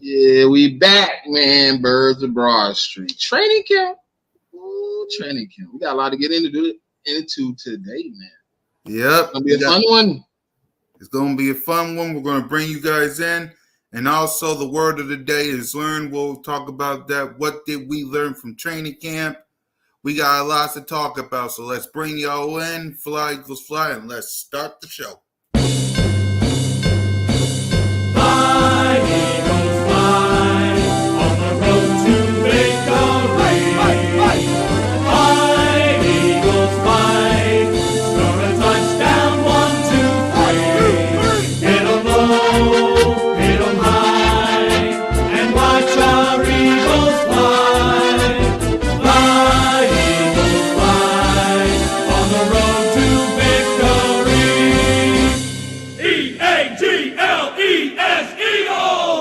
Yeah, we back, man. Birds of Broad Street. Training camp. Ooh, training camp. We got a lot to get into today, man. Yep. Gonna be a fun one. It's going to be a fun one. We're going to bring you guys in. And also the word of the day is learn. We'll talk about that. What did we learn from training camp? We got a lot to talk about. So let's bring y'all in. Fly Eagles Fly, and let's start the show. Fly, Eagles, fly, on the road to victory. Fly, Eagles, fly, score a touchdown, 1, 2, 3. Hit 'em low, hit 'em high, and watch our Eagles fly. Fly, Eagles, fly, on the road to victory. E-A-G-L-E-S, Eagles!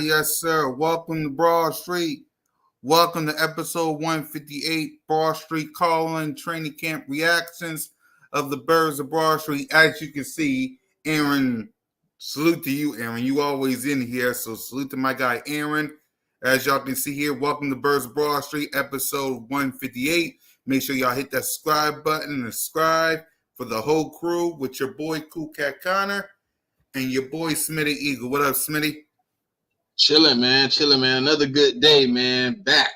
Yes, sir. Welcome to Broad Street. Welcome to episode 158, Broad Street Call-In Training Camp Reactions of the Birds of Broad Street. As you can see, Aaron, salute to you, Aaron. You always in here, so salute to my guy, Aaron. As y'all can see here, welcome to Birds of Broad Street, episode 158. Make sure y'all hit that subscribe button and subscribe for the whole crew with your boy, Cool Cat Connor, and your boy, Smitty Eagle. What up, Smitty? Chilling, man. Another good day, man. Back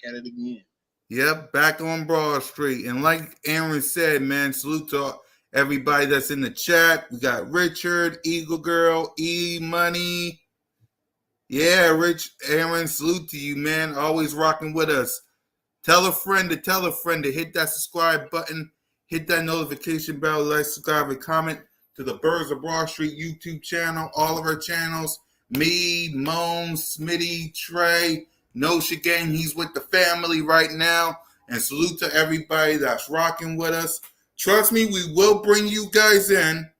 at it again. Yep, back on Broad Street. And like Aaron said, man, salute to everybody that's in the chat. We got Richard, Eagle Girl, E-Money. Yeah, Aaron, salute to you, man. Always rocking with us. Tell a friend to hit that subscribe button, hit that notification bell, like, subscribe, and comment to the Birds of Broad Street YouTube channel, all of our channels. Me, Moan, Smitty, Trey, Nosha Gang, he's with the family right now. And salute to everybody that's rocking with us. Trust me, we will bring you guys in.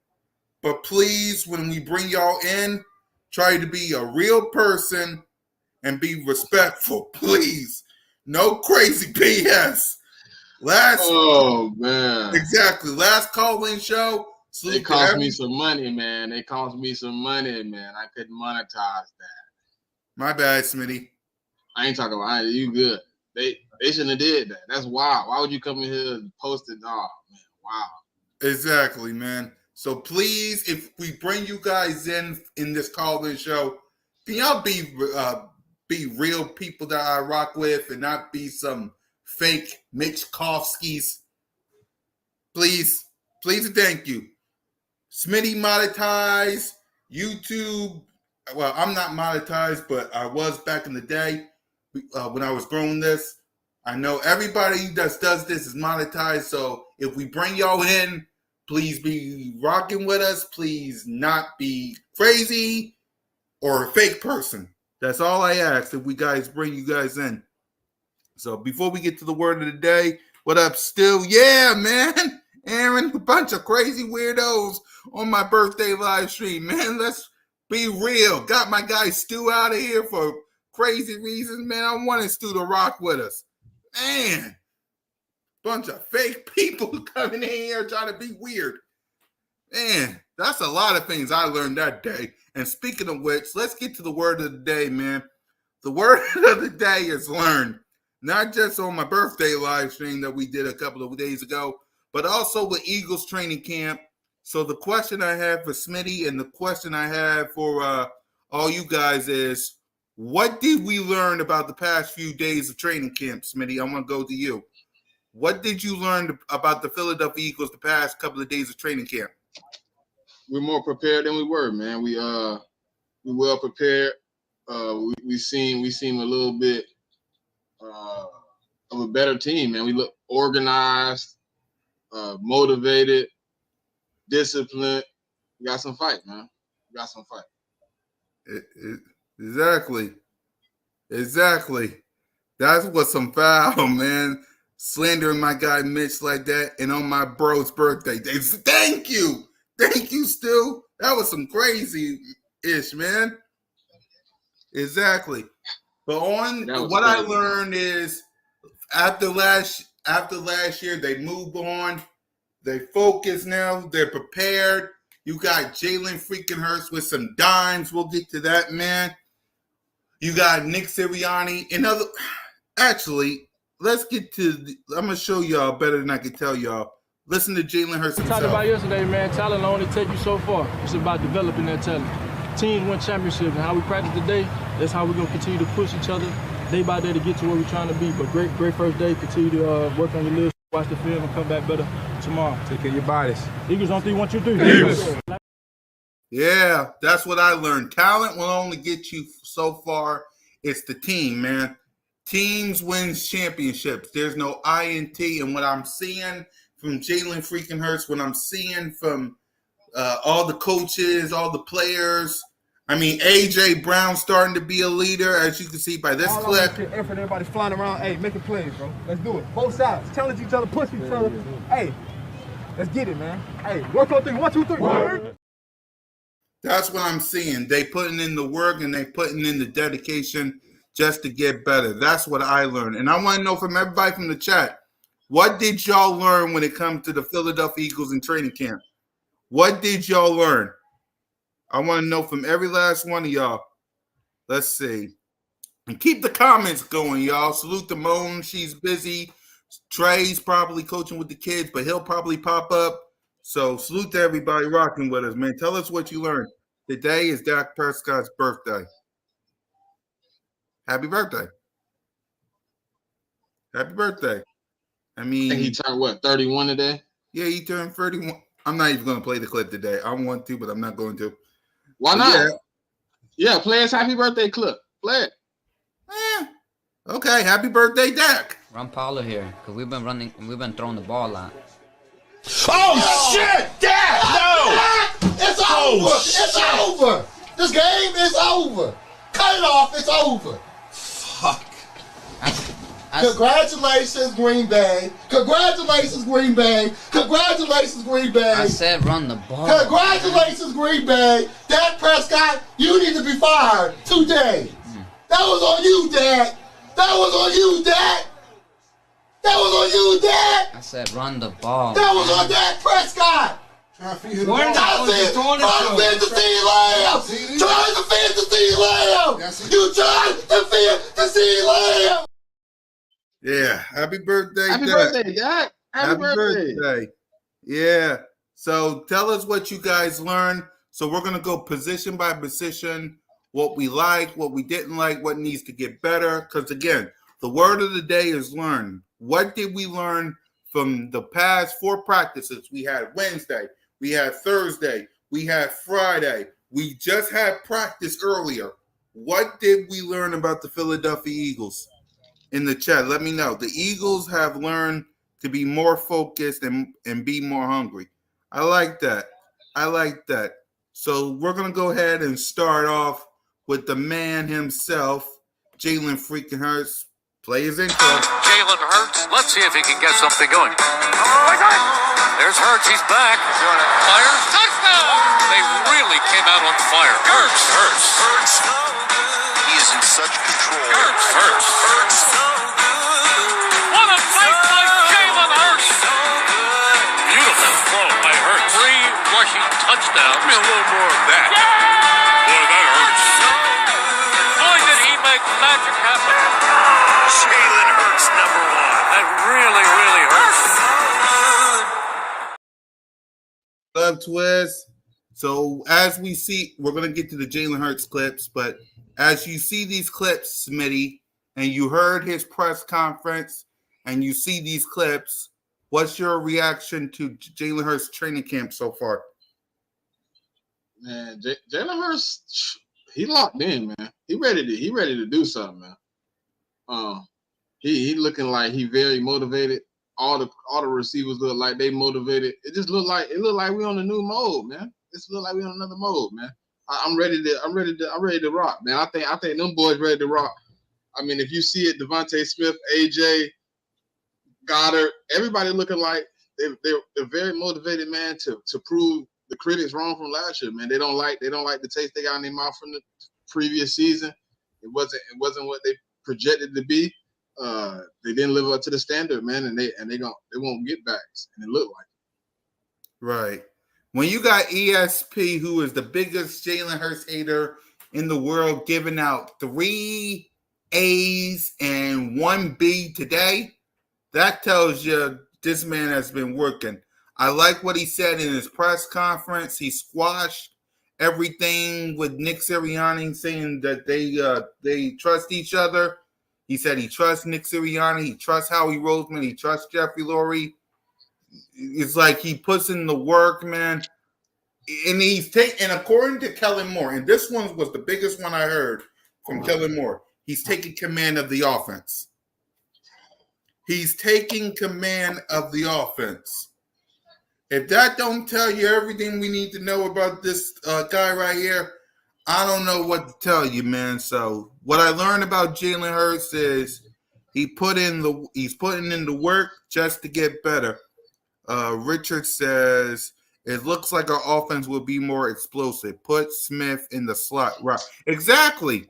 But please, when we bring y'all in, try to be a real person and be respectful, please. No crazy BS. Oh, man. Exactly. Last call-in show. It cost me some money, man. I couldn't monetize that. My bad, Smitty. I ain't talking about it. You good. They shouldn't have did that. That's wild. Why would you come in here and post it? Oh, man. Wow. Exactly, man. So please, if we bring you guys in this call-in show, can y'all be real people that I rock with and not be some fake Mitchkovskis? Please and thank you. Smitty monetized, YouTube. Well, I'm not monetized, but I was back in the day when I was growing this. I know everybody that does this is monetized, so if we bring y'all in, please be rocking with us. Please not be crazy or a fake person. That's all I ask if we guys bring you guys in. So before we get to the word of the day, what up, Still? Yeah, man. Aaron, a bunch of crazy weirdos on my birthday live stream, man. Let's Be real. Got my guy Stu out of here for crazy reasons, man. I wanted Stu to rock with us. Man, bunch of fake people coming in here trying to be weird. Man, that's a lot of things I learned that day. And speaking of which, let's get to the word of the day, man. The word of the day is learn. Not just on my birthday live stream that we did a couple of days ago, but also with Eagles training camp. So the question I have for Smitty and the question I have for all you guys is, what did we learn about the past few days of training camp, Smitty? I want to go to you. What did you learn about the Philadelphia Eagles the past couple of days of training camp? We're more prepared than we were, man. We well prepared. We seem a little bit of a better team, man. We look organized, motivated, disciplined. We got some fight, man. We got some fight. Exactly. That's what some foul, man. Slandering my guy Mitch like that, and on my bro's birthday. Thank you, Stu. That was some crazy-ish, man. Exactly. But what I learned is after last year, they moved on. They focus now. They're prepared. You got Jalen freaking Hurts with some dimes. We'll get to that, man. You got Nick Sirianni. Actually, let's get to. I'm gonna show y'all better than I can tell y'all. Listen to Jalen Hurts himself. Talked about yesterday, man. Talent will only take you so far. It's about developing that talent. Teams win championships, and how we practice today, that's how we're gonna continue to push each other day by day to get to where we're trying to be. But great first day. Continue to work on your list, watch the film, and come back better tomorrow. Take care of your bodies. Eagles on 3, 1, 2, 3. Eagles. Yeah, that's what I learned. Talent will only get you so far. It's the team, man. Teams wins championships. There's no INT. And what I'm seeing from Jalen freaking Hurts, what I'm seeing from all the coaches, all the players. I mean, A.J. Brown starting to be a leader, as you can see by this clip. Effort, everybody's flying around. Hey, making plays, bro. Let's do it. Both sides. Challenge each other, push each other. Hey, let's get it, man. Hey, work on 3, 1, 2, 3. Word. That's what I'm seeing. They putting in the work and they putting in the dedication just to get better. That's what I learned. And I want to know from everybody from the chat, what did y'all learn when it comes to the Philadelphia Eagles in training camp? What did y'all learn? I want to know from every last one of y'all. Let's see. And keep the comments going, y'all. Salute to Moan. She's busy. Trey's probably coaching with the kids, but he'll probably pop up. So salute to everybody rocking with us, man. Tell us what you learned. Today is Dak Prescott's birthday. Happy birthday. Happy birthday. I mean, he turned, what, 31 today? Yeah, he turned 31. I'm not even going to play the clip today. I want to, but I'm not going to. Why not? Yeah, play his happy birthday clip. Play it. Okay, happy birthday, Dak. Run Paulo here, because we've been throwing the ball a lot. Oh, shit! Dak! No! It's over! It's over! This game is over! Cut it off, it's over! Fuck. Congratulations, Green Bay. Congratulations, Green Bay. Congratulations, Green Bay. I said run the ball. Congratulations, Green Bay. Dak Prescott, you need to be fired today. That was on you, Dak. That was on you, Dak. That was on you, Dak. I said run the ball. That was on Dak Prescott. Trying to defend the CeeDee Lamb. Trying to defend the CeeDee Lamb. You trying to defend the CeeDee Lamb. Yeah, happy birthday, Happy Dak. birthday, Dak. Happy birthday. Yeah. So tell us what you guys learned. So we're going to go position by position, what we like, what we didn't like, what needs to get better. Because, again, the word of the day is learn. What did we learn from the past 4 practices? We had Wednesday. We had Thursday. We had Friday. We just had practice earlier. What did we learn about the Philadelphia Eagles? In the chat, let me know. The Eagles have learned to be more focused and be more hungry. I like that. So we're going to go ahead and start off with the man himself, Jalen freaking Hurts. Play his intro. Jalen Hurts. Let's see if he can get something going. There's Hurts. He's back. Fires. Touchdown. They really came out on fire. Hurts. He is in such control. Hurts. What a fight by Jalen Hurts. Beautiful throw by Hurts. 3 rushing touchdowns. Give me a little more of that. Boy, that hurts. Boy, did he make magic happen. Jalen Hurts, number 1. That really, really hurts. Love Twist. So as we see, we're going to get to the Jalen Hurts clips, but as you see these clips, Smitty, and you heard his press conference, and you see these clips, what's your reaction to Jalen Hurts training camp so far? Man, Jalen Hurts, he locked in, man. He ready to do something, man. He looking like he very motivated. All the receivers look like they motivated. It looked like we on a new mode, man. This look like we on another mode, man. I'm ready to rock, man. I think them boys ready to rock. I mean, if you see it, Devontae Smith, AJ, Goddard, everybody looking like they're very motivated, man, to prove the critics wrong from last year, man. They don't like the taste they got in their mouth from the previous season. It wasn't what they projected to be. They didn't live up to the standard, man, and they won't get backs, and it looked like it. Right. When you got ESP, who is the biggest Jalen Hurts hater in the world, giving out 3 A's and 1 B today, that tells you this man has been working. I like what he said in his press conference. He squashed everything with Nick Sirianni saying that they trust each other. He said he trusts Nick Sirianni. He trusts Howie Roseman. He trusts Jeffrey Lurie. It's like he puts in the work, man. And and according to Kellen Moore, and this one was the biggest one I heard from Kellen Moore, he's taking command of the offense. He's taking command of the offense. If that don't tell you everything we need to know about this guy right here, I don't know what to tell you, man. So what I learned about Jalen Hurts is he's putting in the work just to get better. Richard says it looks like our offense will be more explosive. Put Smith in the slot. Right. Exactly.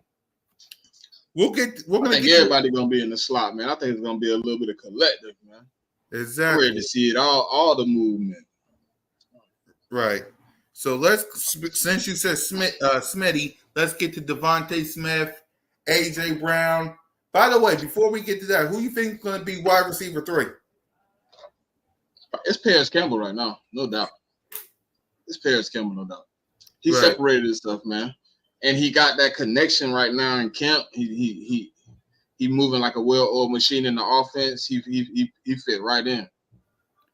I think everybody gonna be in the slot, man. I think it's gonna be a little bit of collective, man. Exactly. I'm ready to see it all the movement. Right. So since you said Smitty, let's get to Devontae Smith, AJ Brown. By the way, before we get to that, who you think is going to be wide receiver 3? It's Paris Campbell right now, no doubt. It's Paris Campbell, no doubt. He Right. separated his stuff, man, and he got that connection right now in camp. He moving like a well-oiled machine in the offense. He fit right in.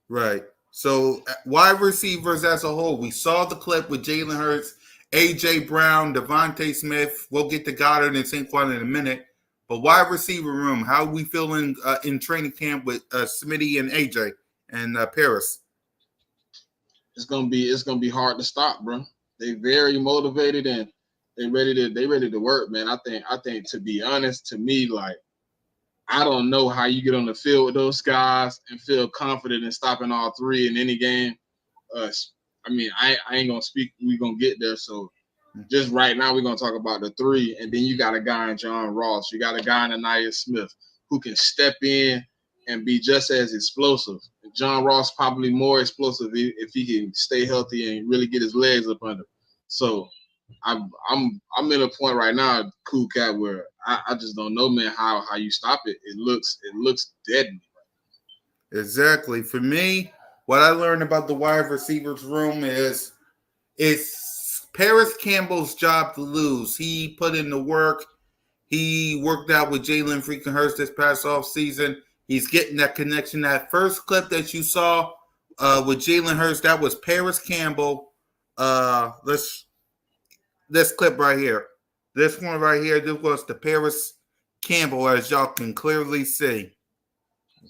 Right. So wide receivers as a whole, we saw the clip with Jalen Hurts, AJ Brown, Devontae Smith. We'll get to Goddard and Saquon in a minute. But wide receiver room, how are we feeling in training camp with Smitty and AJ and Paris? It's gonna be hard to stop, bro. They very motivated and they ready to work, man. I think to be honest, to me, like, I don't know how you get on the field with those guys and feel confident in stopping all 3 in any game. I mean, I ain't gonna speak. We're gonna get there. So just right now, we're gonna talk about the 3, and then you got a guy in John Ross. You got a guy in Anaya Smith who can step in and be just as explosive. John Ross probably more explosive if he can stay healthy and really get his legs up under. So I'm in a point right now, Cool Cat, where I just don't know, man, how you stop it. It looks deadly. Exactly. For me, what I learned about the wide receivers room is it's Paris Campbell's job to lose. He put in the work. He worked out with Jalen freaking Hurts this past offseason. He's getting that connection. That first clip that you saw with Jalen Hurts, that was Paris Campbell. This clip right here. This one right here, this was the Paris Campbell, as y'all can clearly see.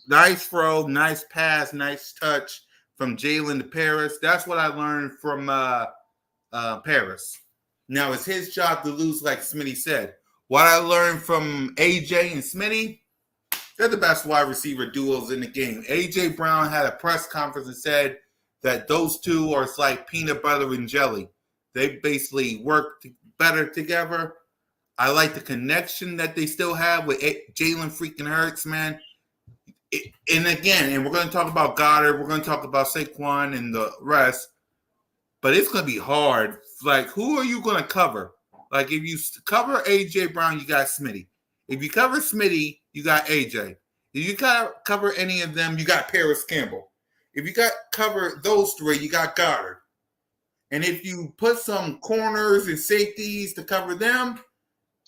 Nice throw, nice pass, nice touch from Jalen to Paris. That's what I learned from Paris. Now, it's his job to lose, like Smitty said. What I learned from AJ and Smitty, they're the best wide receiver duos in the game. AJ Brown had a press conference and said that those two are like peanut butter and jelly. They basically work better together. I like the connection that they still have with Jalen freaking Hurts, man. And we're going to talk about Goddard. We're going to talk about Saquon and the rest. But it's going to be hard. Like, who are you going to cover? Like, if you cover A.J. Brown, you got Smitty. If you cover Smitty, you got A.J. If you cover any of them, you got Paris Campbell. If you cover those three, you got Goddard. And if you put some corners and safeties to cover them,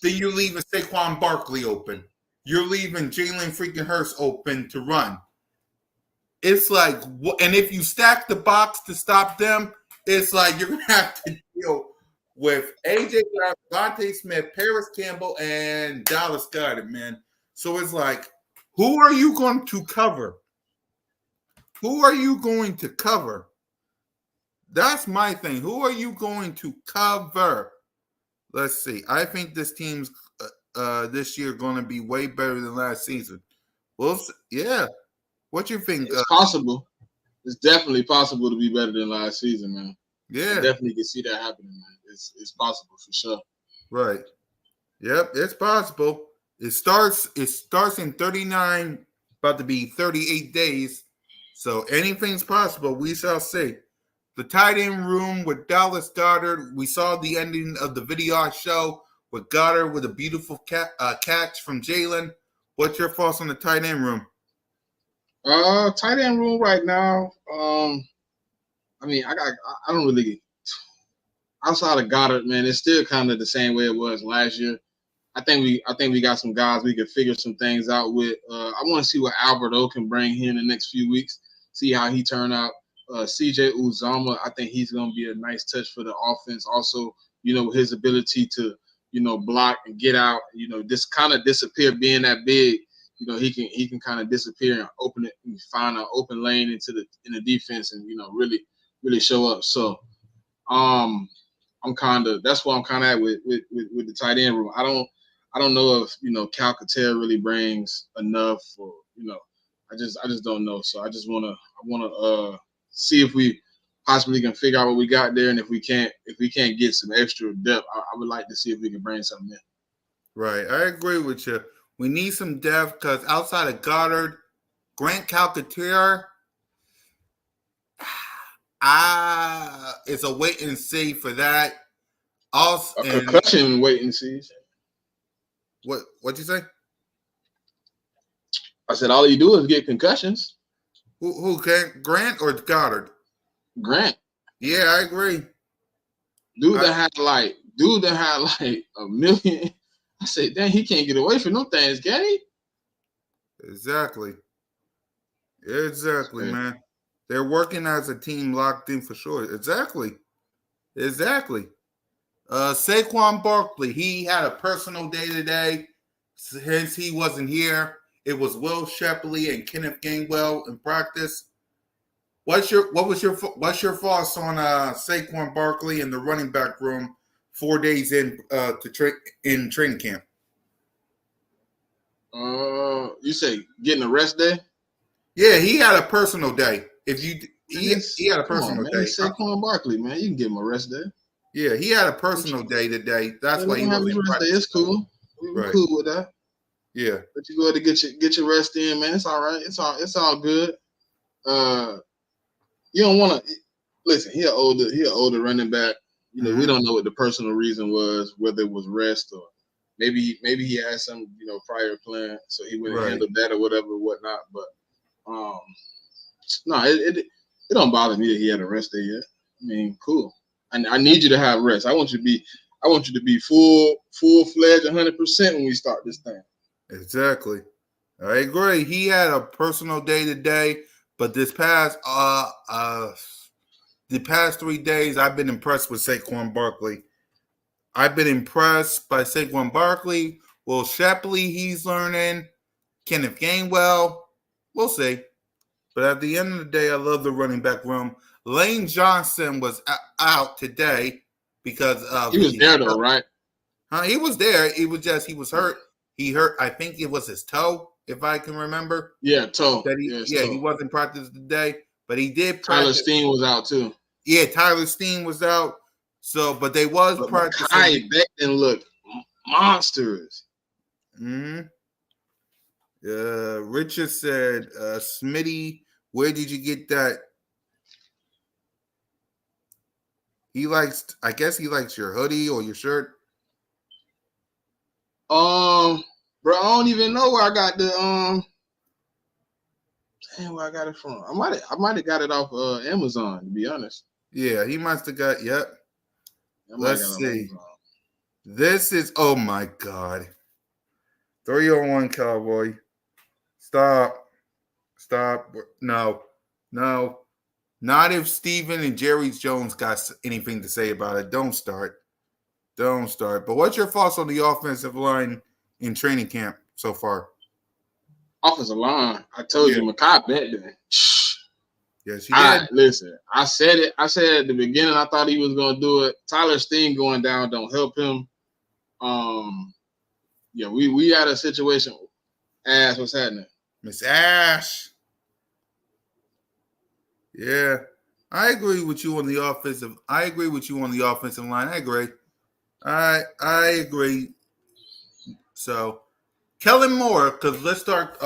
then you're leaving Saquon Barkley open. You're leaving Jalen freaking Hurts open to run. It's like, and if you stack the box to stop them, it's like you're going to have to deal with A.J. Brown, Devontae Smith, Paris Campbell, and Dallas Goedert, man. So it's like, who are you going to cover? Who are you going to cover? That's my thing. Who are you going to cover? Let's see. I think this team's this year going to be way better than last season. Well, yeah. What you think? It's possible. It's definitely possible to be better than last season, man. Yeah, I definitely can see that happening, man. It's possible for sure. Right. Yep, it's possible. It starts in 39, about to be 38 days. So anything's possible. We shall see. The tight end room with Dallas Goedert. We saw the ending of the video I show with Goddard with a beautiful catch from Jalen. What's your thoughts on the tight end room? Tight end room right now. I mean, I don't really outside of Goddard, man. It's still kind of the same way it was last year. I think we got some guys we can figure some things out with. I want to see what Alberto can bring here in the next few weeks. See how he turn out. CJ Uzomah, I think he's going to be a nice touch for the offense. Also, his ability to, block and get out, just kind of disappear, being that big, he can kind of disappear and open it and find an open lane in the defense and, really show up. So, that's where I'm kind of at with the tight end room. I don't know if, Cal Cater really brings enough or, I just don't know. So I just want to see if we possibly can figure out what we got there, and if we can't get some extra depth, I would like to see if we can bring something in. Right, I agree with you. We need some depth because outside of Goddard, Grant Calcaterra, it's a wait and see for that. Also, concussion wait and see. What'd you say? I said all you do is get concussions. Who can Grant or Goddard? Grant. Yeah, I agree. Dude that had like a million. I said, dang, he can't get away from them things, can he? Exactly, man. They're working as a team, locked in for sure. Exactly. Saquon Barkley, he had a personal day today. Since he wasn't here, it was Will Shepley and Kenneth Gainwell in practice. What's your thoughts on Saquon Barkley in the running back room 4 days in in training camp? You say getting a rest day? Yeah, he had a personal day. He had a personal day. Saquon Barkley, man, you can give him a rest day. Yeah, he had a personal day today. That's why he wasn't rest day. It's cool. We're cool with that. Yeah, but you go ahead to get your rest in, man. It's all right. It's all good. You don't want to listen. He an older running back. We don't know what the personal reason was, whether it was rest or maybe he had some prior plan, so he wouldn't handle that or whatnot. But no, it don't bother me that he had a rest day yet. I mean, cool. I need you to have rest. I want you to be full-fledged 100% when we start this thing. Exactly. I agree. He had a personal day today, but the past 3 days, I've been impressed with Saquon Barkley. I've been impressed by Saquon Barkley. Will Shepley, he's learning. Kenneth Gainwell, we'll see. But at the end of the day, I love the running back room. Lane Johnson was out today because he was there though, right? He was there. It was just he was hurt. He hurt. I think it was his toe, if I can remember. Yeah, toe. Toe. He wasn't practicing today, but he did practice. Tyler Steen was out too. Yeah, Tyler Steen was out. So, but they was But practicing. Mekhi Becton looked monsters. Mm-hmm. Richard said, Smitty, where did you get that? I guess he likes your hoodie or your shirt. Bro, I don't even know where I got the damn, where I got it from. I might have got it off Amazon, to be honest. Yeah, he must have got. Yep. I might have Let's got it off see. Amazon. This is. Oh my God. 301 Cowboy. Stop. No. Not if Steven and Jerry Jones got anything to say about it. Don't start. But what's your thoughts on the offensive line in training camp so far? Offensive line. I told you, Mekhi Becton. Yes, he did. Listen, I said it. I said at the beginning I thought he was gonna do it. Tyler Steen going down don't help him. Yeah, we had a situation. Ash, what's happening? Miss Ash. Yeah. I agree with you on the offensive. I agree with you on the offensive line. I agree. I agree. So, Kellen Moore, because let's start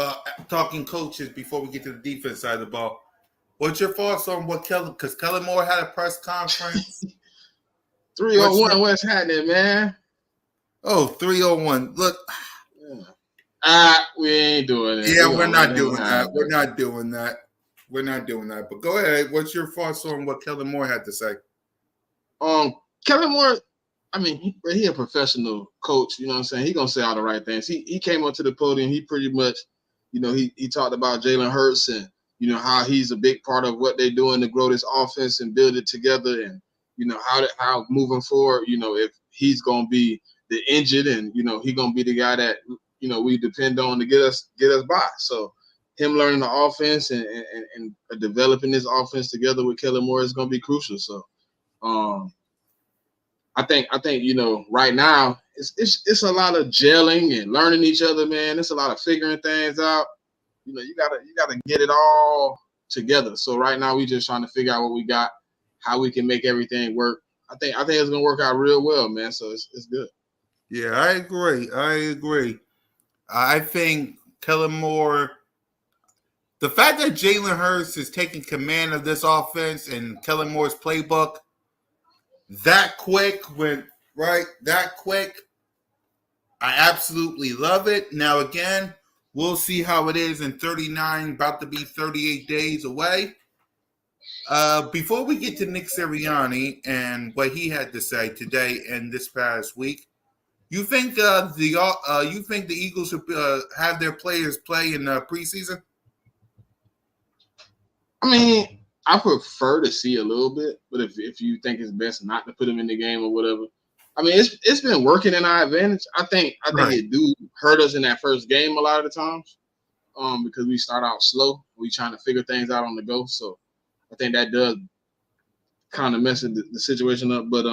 talking coaches before we get to the defense side of the ball. What's your thoughts on what Kellen? Because Kellen Moore had a press conference. 301, what's happening, man? Oh, 301. Look. We ain't doing it. Yeah, we're not doing that. We're not doing that. We're not doing that. But go ahead. What's your thoughts on what Kellen Moore had to say? Kellen Moore, I mean, he a professional coach. You know what I'm saying? He gonna say all the right things. He came up to the podium. He pretty much, he talked about Jalen Hurts and how he's a big part of what they're doing to grow this offense and build it together, and how moving forward, if he's gonna be the engine and he gonna be the guy that we depend on to get us by. So him learning the offense and developing this offense together with Kellen Moore is gonna be crucial. So I think right now it's a lot of gelling and learning each other, man. It's a lot of figuring things out. You gotta get it all together. So right now we just trying to figure out what we got, how we can make everything work. I think it's gonna work out real well, man. So it's good. Yeah, I agree. I think Kellen Moore, the fact that Jalen Hurts is taking command of this offense and Kellen Moore's playbook that quick, I absolutely love it. Now, again, we'll see how it is in 39, about to be 38 days away. Before we get to Nick Sirianni and what he had to say today and this past week, you think the Eagles should have their players play in preseason? I mean, I prefer to see a little bit, but if you think it's best not to put them in the game or whatever, I mean, it's been working in our advantage. I think it do hurt us in that first game a lot of the times, because we start out slow. We trying to figure things out on the go. So I think that does kind of mess the situation up. But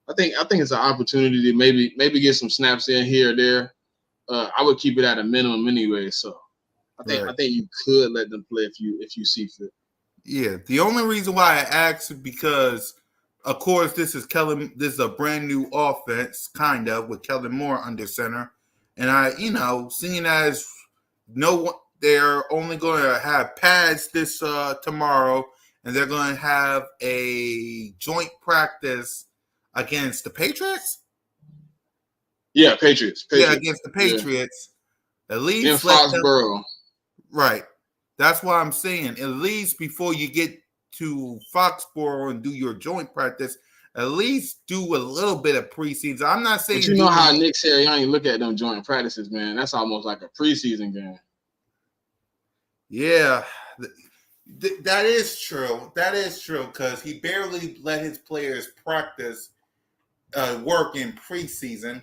I think it's an opportunity to maybe get some snaps in here or there. I would keep it at a minimum anyway. So I think you could let them play if you see fit. Yeah, the only reason why I asked is because, of course, this is a brand new offense, kind of, with Kellen Moore under center, and seeing as they're only going to have pads this tomorrow, and they're going to have a joint practice against the Patriots. Yeah, Patriots. Yeah, against the Patriots. Yeah. At least in Foxborough. Right. That's why I'm saying, at least before you get to Foxborough and do your joint practice, at least do a little bit of preseason. I'm not saying. But you know how Nick Sirianni look at them joint practices, man. That's almost like a preseason game. Yeah, that is true. That is true because he barely let his players practice work in preseason.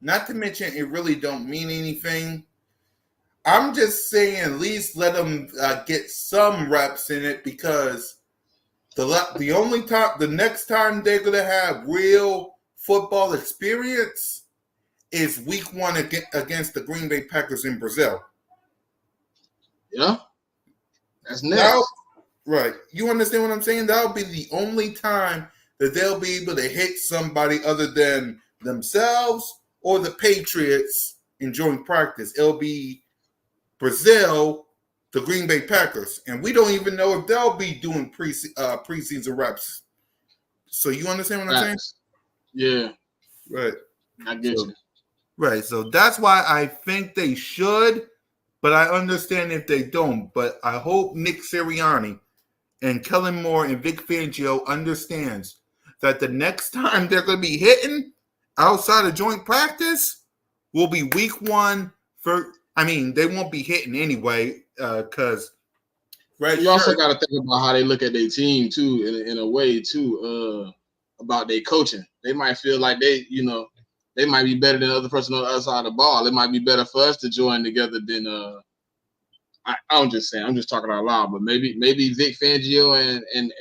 Not to mention, it really don't mean anything. I'm just saying, at least let them get some reps in it because the next time they're gonna have real football experience is week 1 against the Green Bay Packers in Brazil. Yeah, that's next. Right. You understand what I'm saying? That'll be the only time that they'll be able to hit somebody other than themselves or the Patriots in joint practice. It'll be Brazil, the Green Bay Packers, and we don't even know if they'll be doing preseason reps. So you understand what I'm saying? Yeah, Right. I get So, you. right. So that's why I think they should, but I understand if they don't. But I hope Nick Sirianni and Kellen Moore and Vic Fangio understands that the next time they're going to be hitting outside of joint practice will be week 1 they won't be hitting anyway because You also got to think about how they look at their team too, in a way too, about their coaching. They might feel like they might be better than the other person on the other side of the ball. It might be better for us to join together than I'm just saying. I'm just talking out loud, but maybe Vic Fangio and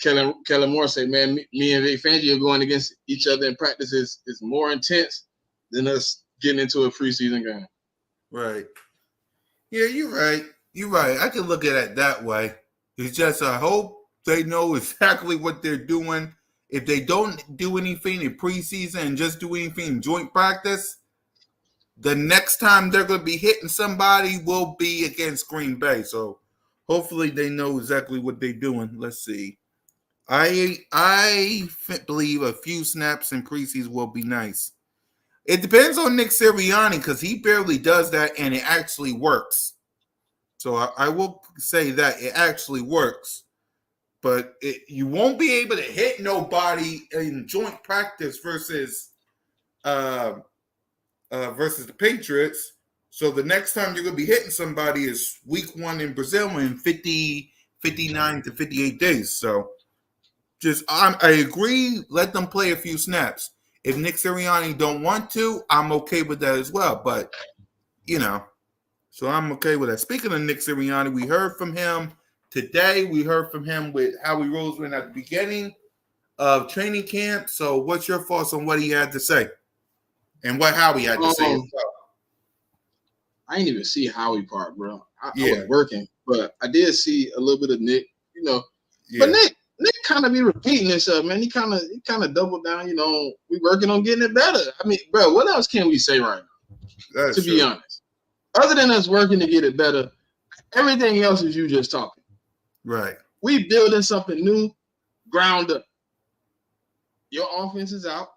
Kellen Moore say, man, me and Vic Fangio going against each other in practice is more intense than us getting into a preseason game. Right. Yeah, you're right. You're right. I can look at it that way. It's just I hope they know exactly what they're doing. If they don't do anything in preseason and just do anything in joint practice, the next time they're going to be hitting somebody will be against Green Bay. So hopefully they know exactly what they're doing. Let's see. I believe a few snaps in preseason will be nice. It depends on Nick Sirianni because he barely does that and it actually works. So I will say that it actually works. But you won't be able to hit nobody in joint practice versus the Patriots. So the next time you're going to be hitting somebody is week 1 in Brazil in 59 to 58 days. So I agree. Let them play a few snaps. If Nick Sirianni don't want to, I'm okay with that as well. But, so I'm okay with that. Speaking of Nick Sirianni, we heard from him today. We heard from him with Howie Roseman at the beginning of training camp. So what's your thoughts on what he had to say? And what Howie had to say as well? I didn't even see Howie part, bro. I was working, but I did see a little bit of Nick, Yeah. But Nick kind of be repeating himself, man. He kind of doubled down, we working on getting it better. I mean, bro, what else can we say right now? To be honest. Other than us working to get it better, everything else is you just talking. Right. We building something new, ground up. Your offense is out.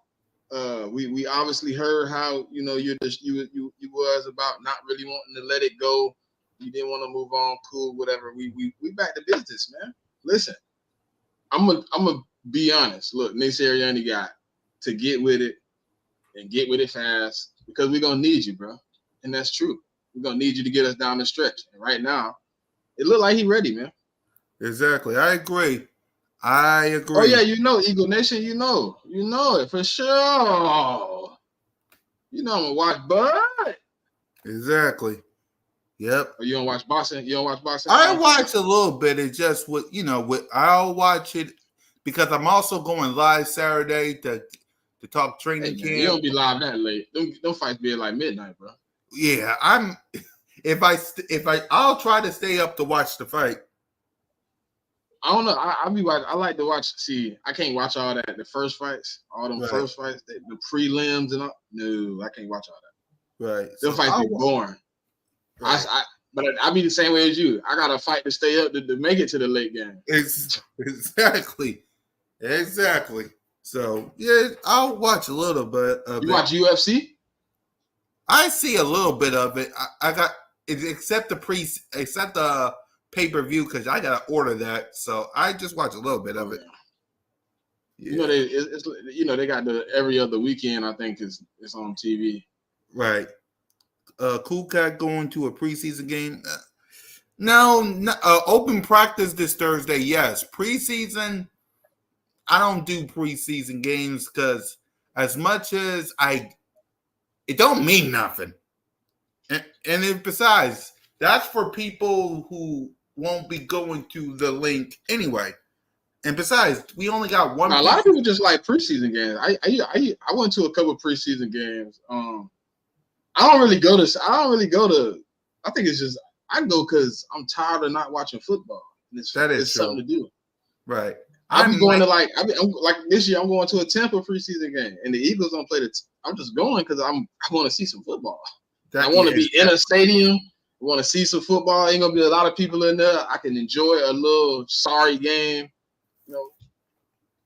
We obviously heard how you was about not really wanting to let it go. You didn't want to move on, cool, whatever. We back to business, man. Listen, I'm gonna be honest. Look, Nick Sirianni got to get with it and get with it fast because we're gonna need you, bro. And that's true. We're gonna need you to get us down the stretch. And right now, it look like he's ready, man. Exactly. I agree. Oh yeah, Eagle Nation, you know it for sure. I'm gonna watch Bud. Exactly. Yep. Oh, you don't watch boxing? I watch a little bit. It's just I'll watch it because I'm also going live Saturday to talk training camp. You don't be live that late. Them fights be like midnight, bro. Yeah, I'll try to stay up to watch the fight. I don't know. I like to watch. See, I can't watch all that. The first fights, all them first fights, the prelims and all. No, I can't watch all that. Right. Them fights be boring. Right. But I be the same way as you. I gotta fight to stay up to make it to the late game. Exactly. So yeah, I'll watch a little bit of it. You watch UFC? I see a little bit of it. I got except the pay-per-view because I gotta order that. So I just watch a little bit of it. Yeah. They got the every other weekend. I think it's on TV. Right. Cool Cat going to a preseason game? No. Open practice this Thursday. Yes. Preseason. I don't do preseason games because as much as it don't mean nothing. And besides, that's for people who won't be going to the link anyway. And besides, we only got one. Now, a lot of people just like preseason games. I went to a couple of preseason games. I don't really go to. I think it's just I go because I'm tired of not watching football. It's something to do. Right. I'm going to like this year. I'm going to a Tampa preseason game, and the Eagles don't play I'm just going because I want to see some football. I want to be in a stadium. I want to see some football. Ain't gonna be a lot of people in there. I can enjoy a little sorry game, and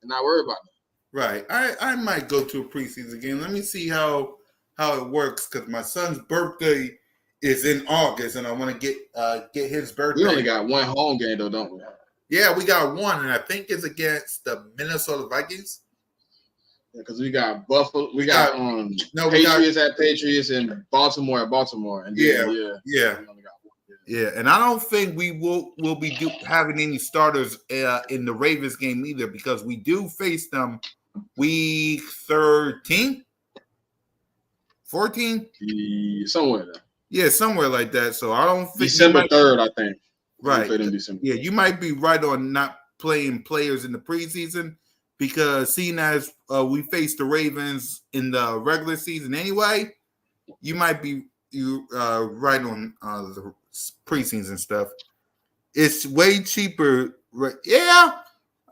not worry about it. Right. I might go to a preseason game. Let me see how it works because my son's birthday is in August, and I want to get his birthday. We only got one home game though, don't we? Yeah, we got one, and I think it's against the Minnesota Vikings. Yeah, because we got Buffalo, Patriots at Patriots and Baltimore at Baltimore, and then, yeah. We only got one. Yeah, and I don't think we will be having any starters in the Ravens game either because we do face them week 13, 14, somewhere there. Yeah, somewhere like that. So I don't think December 3rd, I think. Right. Yeah, you might be right on not playing players in the preseason because seeing as we face the Ravens in the regular season anyway, you might be right on the preseason stuff. It's way cheaper. Right? Yeah,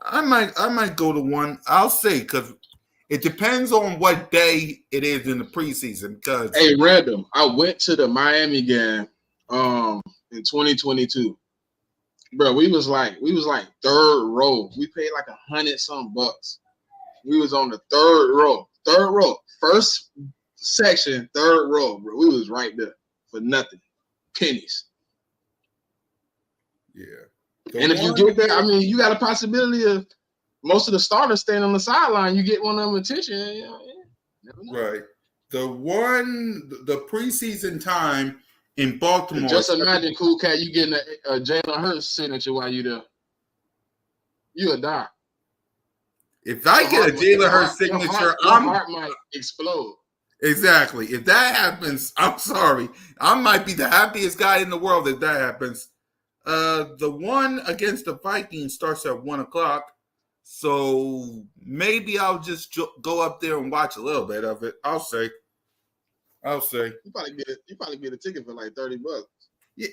I might go to one. I'll say because it depends on what day it is in the preseason. Because hey, random, I went to the Miami game in 2022. Bro, we was like third row. We paid like $100-some bucks. We was on the third row, first section, third row, bro. We was right there for nothing, pennies. Yeah. And if you get there, I mean, you got a possibility of most of the starters staying on the sideline. You get one of them attention. Right. The preseason time in Baltimore. Just imagine, Cool Cat, you getting a Jalen Hurts signature while you there. You would die. If I get a Jalen Hurts signature, your heart might explode. Exactly. If that happens, I'm sorry. I might be the happiest guy in the world if that happens. The one against the Vikings starts at 1:00, so maybe I'll just go up there and watch a little bit of it. I'll say. You probably get a ticket for like $30. Yeah,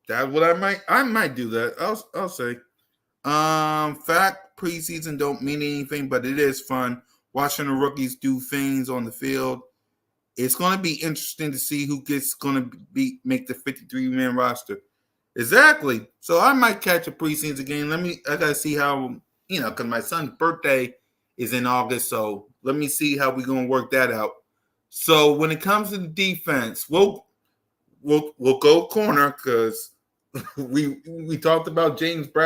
that's what I might do that. I'll say. Fact, preseason don't mean anything, but it is fun watching the rookies do things on the field. It's going to be interesting to see who going to make the 53-man roster. Exactly. So I might catch a preseason game. I gotta see how because my son's birthday is in August. So let me see how we're gonna work that out. So when it comes to the defense, we'll go corner because we talked about JB.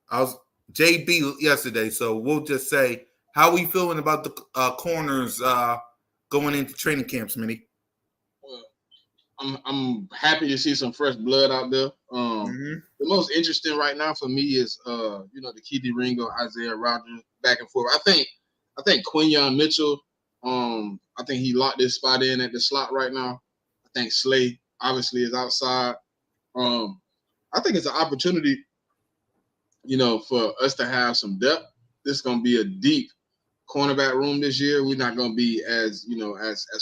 I was JB yesterday. So we'll just say how we feeling about the corners going into training camps, Smitty. I'm happy to see some fresh blood out there. The most interesting right now for me is the Keedy Ringo, Isaiah Rodgers back and forth. I think Quinyon Mitchell, I think he locked his spot in at the slot right now. I think Slay obviously is outside. I think it's an opportunity, for us to have some depth. This is gonna be a deep cornerback room this year. We're not going to be as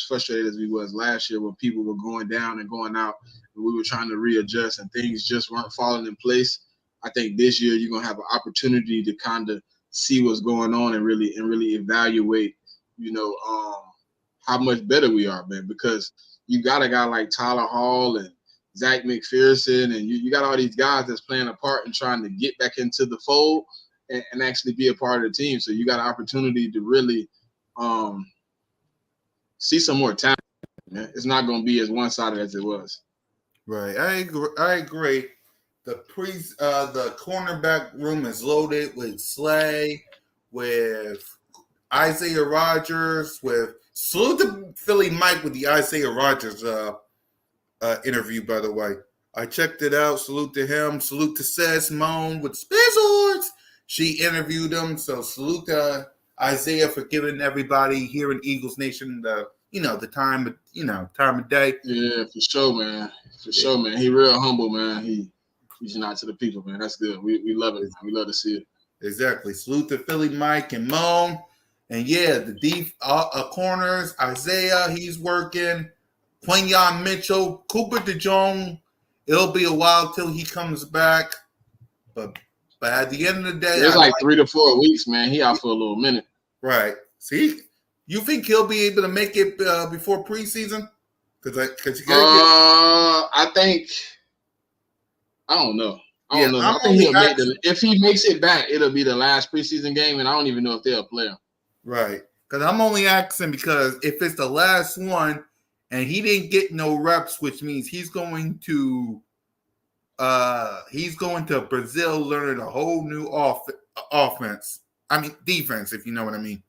frustrated as we was last year when people were going down and going out and we were trying to readjust and things just weren't falling in place. I think this year you're going to have an opportunity to kind of see what's going on and really evaluate, how much better we are, man, because you got a guy like Tyler Hall and Zach McPherson, and you got all these guys that's playing a part in trying to get back into the fold and actually be a part of the team. So you got an opportunity to really see some more talent. Man. It's not going to be as one-sided as it was. Right. I agree. The cornerback room is loaded with Slay, with Isaiah Rodgers, with salute to Philly Mike with the Isaiah Rodgers interview, by the way. I checked it out. Salute to him. Salute to Sez Moan with Spizzords. She interviewed him, so salute to Isaiah for giving everybody here in Eagles Nation the time of day. Yeah, for sure, man. Sure, man. He real humble, man. He's not to the people, man. That's good. We love it. We love to see it. Exactly. Salute to Philly Mike and Moan, and yeah, the deep corners. Isaiah, he's working. Quinyon Mitchell, Cooper DeJong. It'll be a while till he comes back, but But at the end of the day, it's like 3 to 4 weeks, man. He out for a little minute. Right. See, you think he'll be able to make it before preseason? Because I think I don't know. I don't know. I think he'll make if he makes it back, it'll be the last preseason game, and I don't even know if they'll play him. Right. Because I'm only asking because if it's the last one and he didn't get no reps, which means he's going to Brazil learning a whole new offense. I mean defense, if you know what I mean.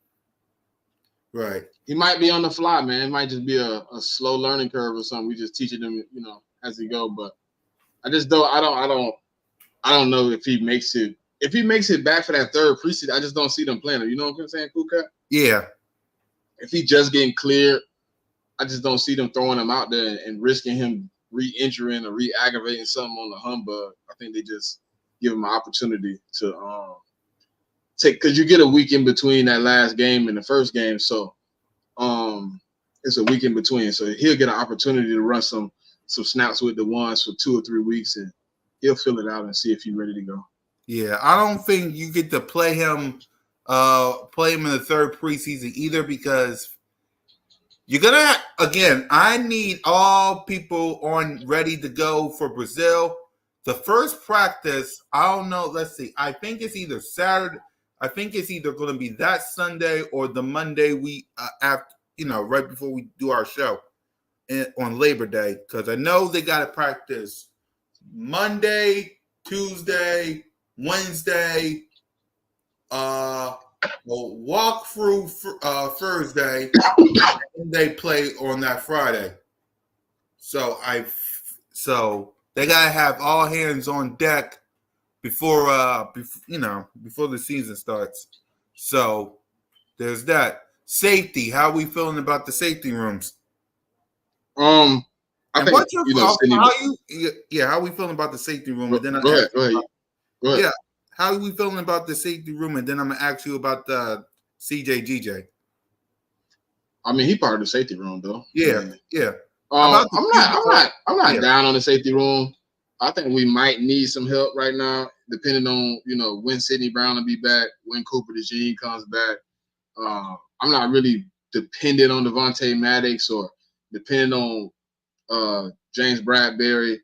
Right. He might be on the fly, man. It might just be a slow learning curve or something. We just teaching him, as he go. But I just don't. I don't know if he makes it. If he makes it back for that third preseason, I just don't see them playing him. You know what I'm saying, Cool Cat? Yeah. If he just getting cleared, I just don't see them throwing him out there and risking him re-injuring or re-aggravating something on the humbug. I think they just give him an opportunity to take, because you get a week in between that last game and the first game, so it's a week in between. So he'll get an opportunity to run some snaps with the ones for 2 or 3 weeks, and he'll fill it out and see if he's ready to go. Yeah, I don't think you get to play him in the third preseason either, because you're gonna I need all people on ready to go for Brazil. The first practice, I don't know. Let's see. I think it's either Saturday. I think it's either going to be that Sunday or the Monday we after, right before we do our show on Labor Day, because I know they got to practice Monday, Tuesday, Wednesday, we'll walk through Thursday, and they play on that Friday. So they gotta have all hands on deck before the season starts. So there's that. Safety. How are we feeling about the safety rooms? I think how are we feeling about the safety room? And then go ahead. Yeah, how are we feeling about the safety room? And then I'm gonna ask you about the CJ. I mean, he part of the safety room though. Yeah. I'm not down on the safety room. I think we might need some help right now, depending on when Sidney Brown will be back, when Cooper DeJean comes back. I'm not really dependent on Devontae Maddox or depending on James Bradbury.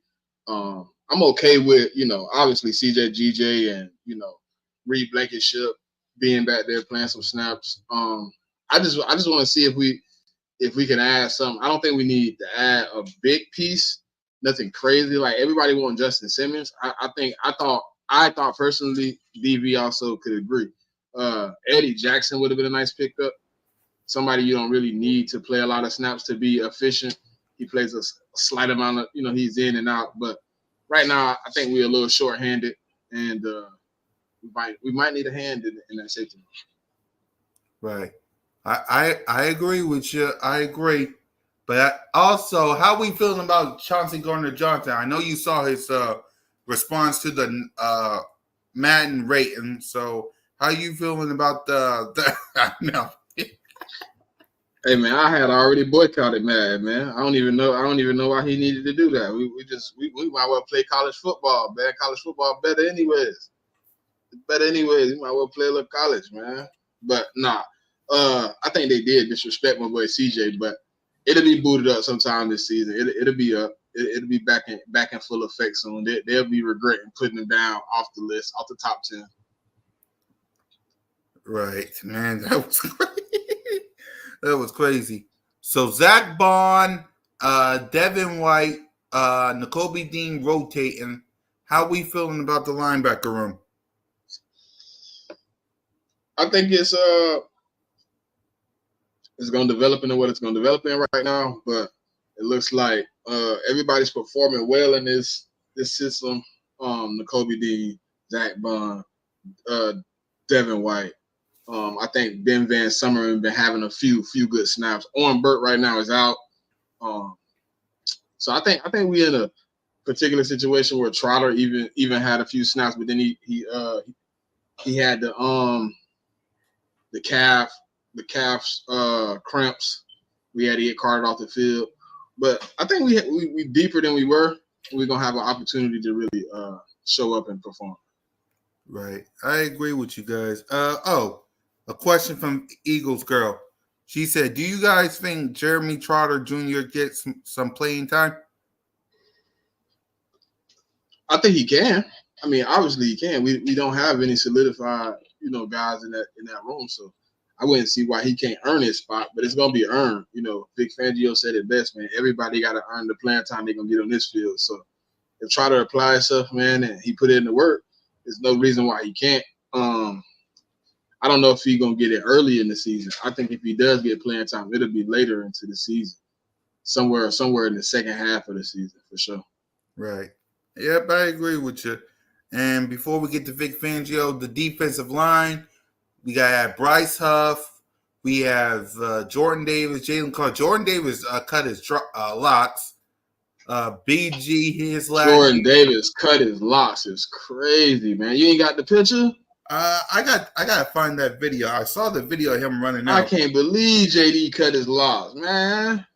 I'm okay with obviously CJ and Reed Blankenship being back there playing some snaps. I just want to see if we can add something. I don't think we need to add a big piece, nothing crazy. Like everybody wants Justin Simmons. I thought personally, DV also could agree. Eddie Jackson would have been a nice pickup. Somebody you don't really need to play a lot of snaps to be efficient. He plays a slight amount of, he's in and out. But right now, I think we're a little short-handed, and we might need a hand in that safety. Right. I agree with you. I agree. But also, how we feeling about Chauncey Gardner-Johnson? I know you saw his response to the Madden rating. So how you feeling about the I know. Hey man, I had already boycotted Madden, man. I don't even know why he needed to do that. We might well play college football, man. College football better anyways. You might well play a little college, man. But nah. I think they did disrespect my boy CJ, but it'll be booted up sometime this season. It'll be up. It'll be back in full effect soon. They'll be regretting putting him down off the list, off the top 10. Right, man. That was crazy. That was crazy. So Zach Bond, Devin White, Nakobe Dean rotating. How we feeling about the linebacker room? I think it's going to develop into what it's going to develop in right now, but it looks like everybody's performing well in this system. Nakobe Dean, Zach Bond, Devin White. I think Ben Van Summer has been having a few good snaps. Oren Burt right now is out. So I think we're in a particular situation where Trotter even had a few snaps, but then he had the calf cramps. We had to get carted off the field. But I think we deeper than we were. We're gonna have an opportunity to really show up and perform. Right. I agree with you guys. A question from Eagles girl. She said, "Do you guys think Jeremy Trotter Jr. gets some playing time?" I think he can. I mean, obviously he can. We don't have any solidified, guys in that room, so I wouldn't see why he can't earn his spot. But it's gonna be earned. Vic Fangio said it best, man. Everybody got to earn the playing time they're gonna get on this field. So if Trotter apply himself, man, and he put in the work, there's no reason why he can't. I don't know if he's gonna get it early in the season. I think if he does get playing time, it'll be later into the season, somewhere in the second half of the season for sure. Right. Yep, I agree with you. And before we get to Vic Fangio, the defensive line, we got Bryce Huff. We have Jordan Davis, Jalen Carter. Jordan Davis cut his locks. BG, his last. Jordan Davis cut his locks. It's crazy, man. You ain't got the picture? I gotta find that video. I saw the video of him running out. I can't believe JD cut his locks, man.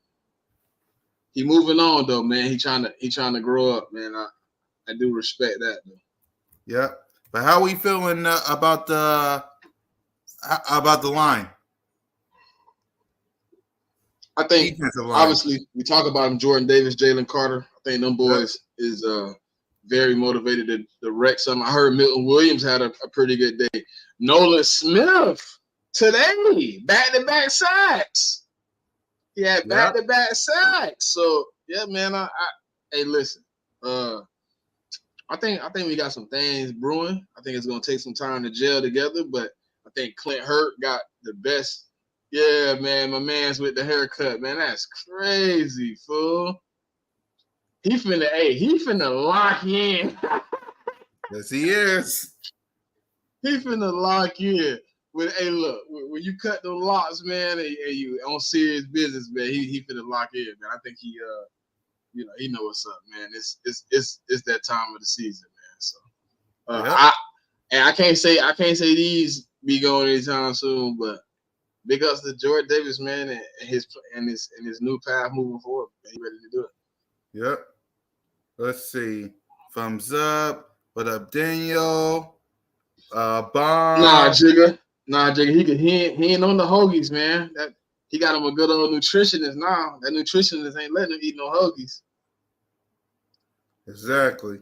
He moving on though, man. He trying to grow up, man. I do respect that though. Yep. But how are we feeling about the line? I think obviously we talk about him, Jordan Davis, Jalen Carter. I think them boys is very motivated to wreck something. I heard Milton Williams had a pretty good day. Nolan Smith today, back-to-back sacks. He had back-to-back sacks. So yeah, man. Hey, listen. I think we got some things brewing. I think it's gonna take some time to gel together, but I think Clint Hurt got the best. Yeah, man, my man's with the haircut, man. That's crazy, fool. He finna lock in. Yes, he is. He finna lock in. Hey, look, when you cut the locks, man, and you on serious business, man, he finna lock in, man. I think he he know what's up, man. It's that time of the season, man. So I can't say these be going anytime soon, but big ups to Jordan Davis, man, and his new path moving forward. Man. He ready to do it. Yep. Let's see. Thumbs up. What up, Daniel? Bob. Nah, Jigga. He ain't on the hoagies, man. That he got him a good old nutritionist now. That nutritionist ain't letting him eat no hoagies. Exactly.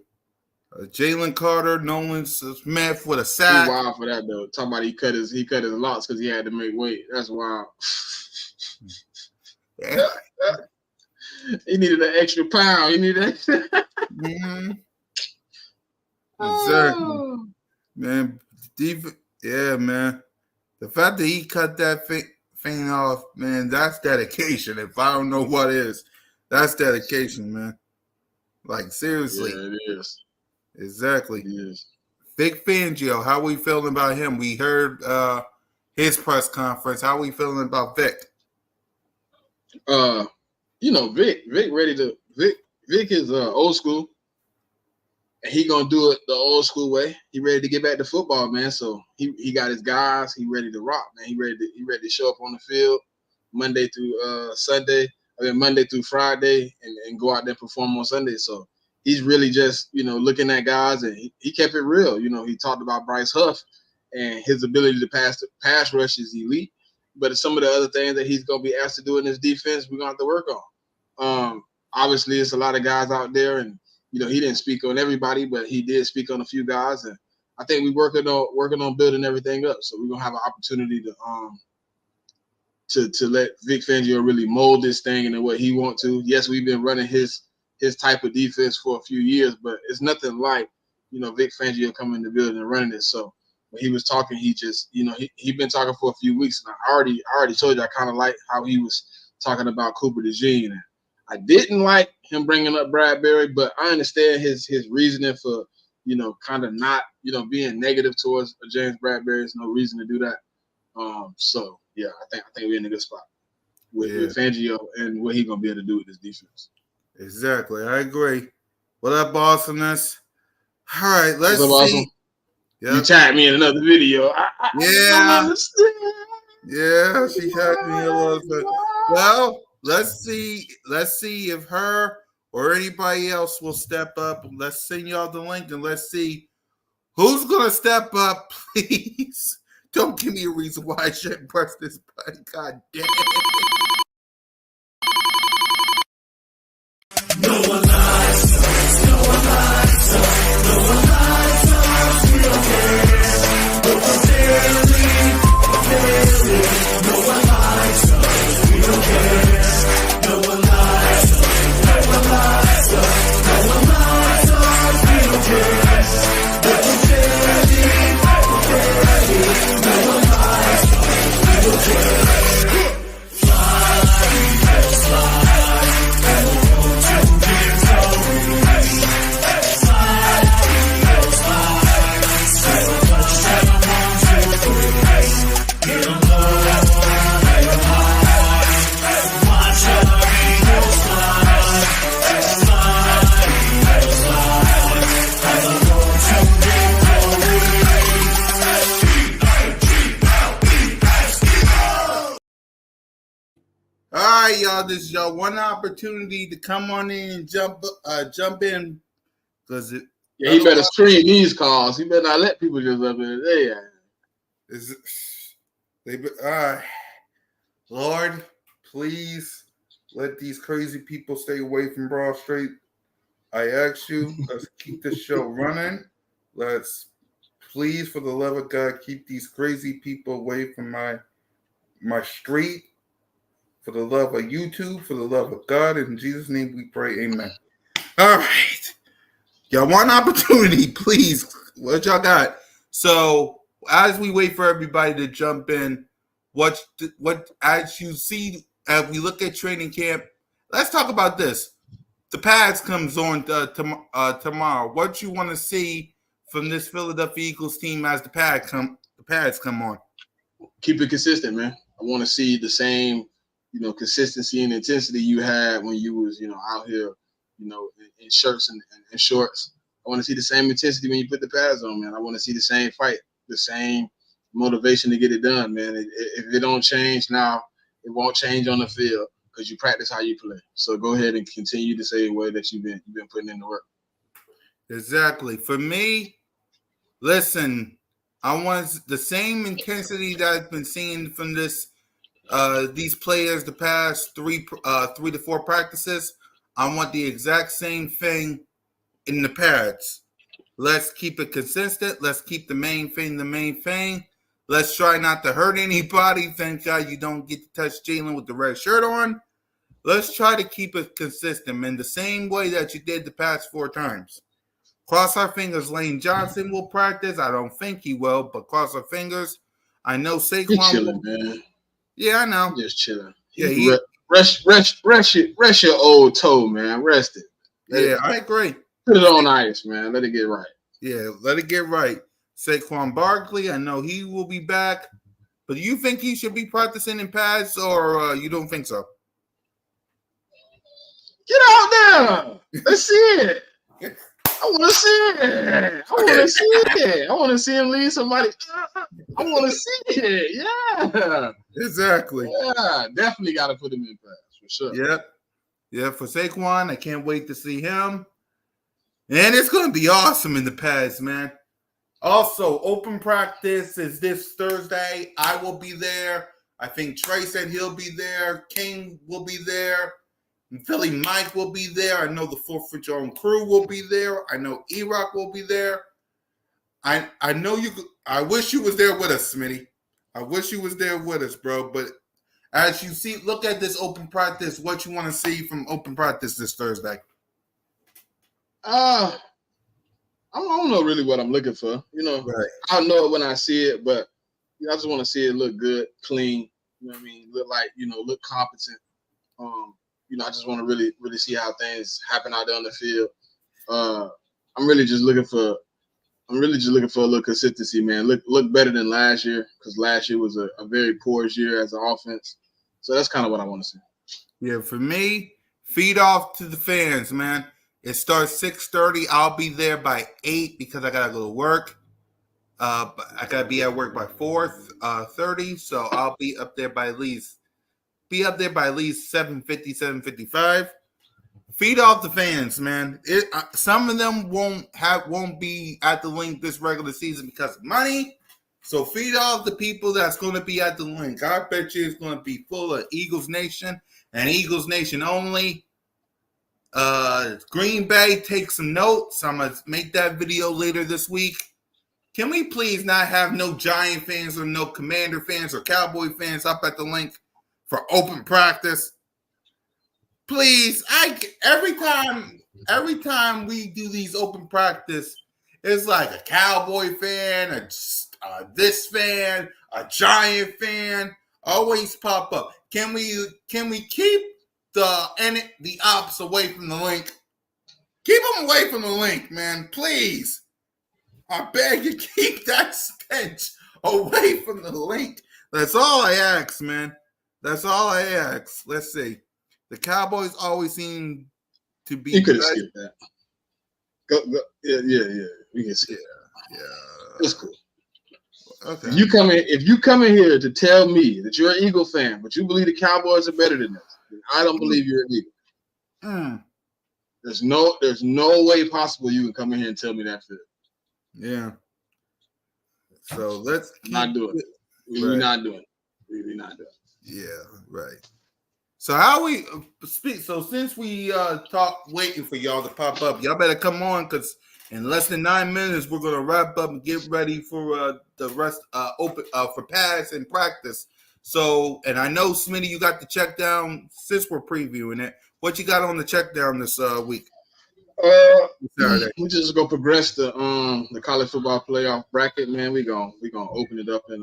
Jalen Carter, Nolan Smith with a sack. He wild for that though. Talking about he cut his locks because he had to make weight. That's wild. He needed an extra pound. He needed extra. Mm-hmm. Exactly. Man, yeah, man. The fact that he cut that thing off, man, that's dedication. If I don't know what is, that's dedication, man. Like, seriously. Yeah, it is. Exactly. It is. Vic Fangio, how we feeling about him? We heard his press conference. How we feeling about Vic? Vic ready to Vic is old school. And he gonna do it the old school way. He ready to get back to football, man. So he got his guys. He ready to rock, man. He ready to show up on the field Monday through Monday through Friday, and go out there and perform on Sunday. So he's really just looking at guys, and he kept it real. He talked about Bryce Huff and his ability to pass rush is elite. But some of the other things that he's gonna be asked to do in this defense, we're gonna have to work on. Obviously, it's a lot of guys out there, and he didn't speak on everybody, but he did speak on a few guys, and I think we're working on building everything up. So we're gonna have an opportunity to let Vic Fangio really mold this thing into what he wants to. Yes, we've been running his type of defense for a few years, but it's nothing like Vic Fangio coming in the building and running it. So when he was talking, he just he been talking for a few weeks, and I already told you I kind of like how he was talking about Cooper DeJean. I didn't like him bringing up Bradbury, but I understand his reasoning for, kind of not, being negative towards James Bradbury. There's no reason to do that. So yeah, I think we're in a good spot with Fangio and what he's gonna be able to do with this defense. Exactly, I agree. What up, awesomeness? All right, let's see. Awesome? Yep. You tagged me in another video. I don't understand. Yeah, she tagged me a little bit. Well, let's see if her or anybody else will step up. Let's send y'all the link and let's see Who's gonna step up, please? Don't give me a reason why I shouldn't press this button. God damn it. All right, y'all. This is your one opportunity to come on in and jump in, because Yeah, he better screen these calls. He better not let people just up in there. All right, Lord, please let these crazy people stay away from Broad Street. I ask you, let's keep this show running. Let's please, for the love of God, keep these crazy people away from my street. For the love of YouTube, for the love of God, in Jesus' name we pray, amen. All right. Y'all want opportunity, please. What y'all got? So as we wait for everybody to jump in, what as you see, as we look at training camp, let's talk about this. The pads comes on tomorrow. What you want to see from this Philadelphia Eagles team as the pads come on? Keep it consistent, man. I want to see the same, consistency and intensity you had when you was, out here, in shirts and shorts. I want to see the same intensity when you put the pads on, man. I want to see the same fight, the same motivation to get it done, man. If it don't change now, it won't change on the field because you practice how you play. So go ahead and continue the same way that you've been putting in the work. Exactly. For me, listen, I want the same intensity that I've been seeing from these players the past 3 to 4 practices. I want the exact same thing in the pads. Let's keep it consistent. Let's keep the main thing. Let's try not to hurt anybody. Thank God you don't get to touch Jalen with the red shirt on. Let's try to keep it consistent in the same way that you did the past 4 times. Cross our fingers Lane Johnson will practice. I don't think he will, but cross our fingers. I know Saquon You're chilling, man. Yeah, I know. Just chilling. Yeah, rest your old toe, man. Rest it. I agree. Put it on ice, man. Let it get right. Yeah, let it get right. Saquon Barkley, I know he will be back. But do you think he should be practicing in pads, or you don't think so? Get out there. Let's see it. I want to see it. I want to see him lead somebody. I want to see it. Yeah. Exactly. Yeah, definitely got to put him in pads for sure. Yep. Yeah, for Saquon, I can't wait to see him. And it's going to be awesome in the pads, man. Also, open practice is this Thursday. I will be there. I think Trey said he'll be there. King will be there. And Philly Mike will be there. I know the 4th for Joan crew will be there. I know E-Rock will be there. I know you. I wish you was there with us, Smitty. I wish you was there with us, bro. But as you see, look at this open practice. What you want to see from open practice this Thursday? I don't know really what I'm looking for. Right. I'll know it when I see it, but I just want to see it look good, clean. You know what I mean? Look like, look competent. I just want to really, really see how things happen out there on the field. I'm really just looking for a little consistency, man. Look better than last year, because last year was a very poor year as an offense. So that's kind of what I want to see. Yeah, for me, feed off to the fans, man. It starts 6:30. I'll be there by 8 because I gotta go to work. I gotta be at work by 4:30, so I'll be up there by at least 7:50, 7:55. Feed off the fans, man. Some of them won't be at the link this regular season because of money. So feed off the people that's going to be at the link. I bet you it's going to be full of Eagles Nation and Eagles Nation only. Green Bay, take some notes. I'm going to make that video later this week. Can we please not have no Giant fans or no Commander fans or Cowboy fans up at the link for open practice? Please, every time we do these open practice, it's like a Cowboy fan, this fan, a Giant fan, always pop up. Can we keep the ops away from the link? Keep them away from the link, man, please. I beg you, keep that stench away from the link. That's all I ask, man. That's all I ask. Let's see. The Cowboys always seem to be. You could have skipped that. Go. Yeah. We can skip. Yeah. It's cool. Okay. If you come in here to tell me that you're an Eagle fan, but you believe the Cowboys are better than us, then I don't believe you're an Eagle. There's no way possible you can come in here and tell me that. Yeah. So let's not doing it. We're not doing it. We're not doing it. Yeah. Right. So how we speak? So since we waiting for y'all to pop up, y'all better come on because in less than 9 minutes we're gonna wrap up and get ready for the rest open for pads and practice. So, and I know Smitty, you got the check down since we're previewing it. What you got on the check down this week? We just gonna progress the college football playoff bracket, man. We gonna open it up and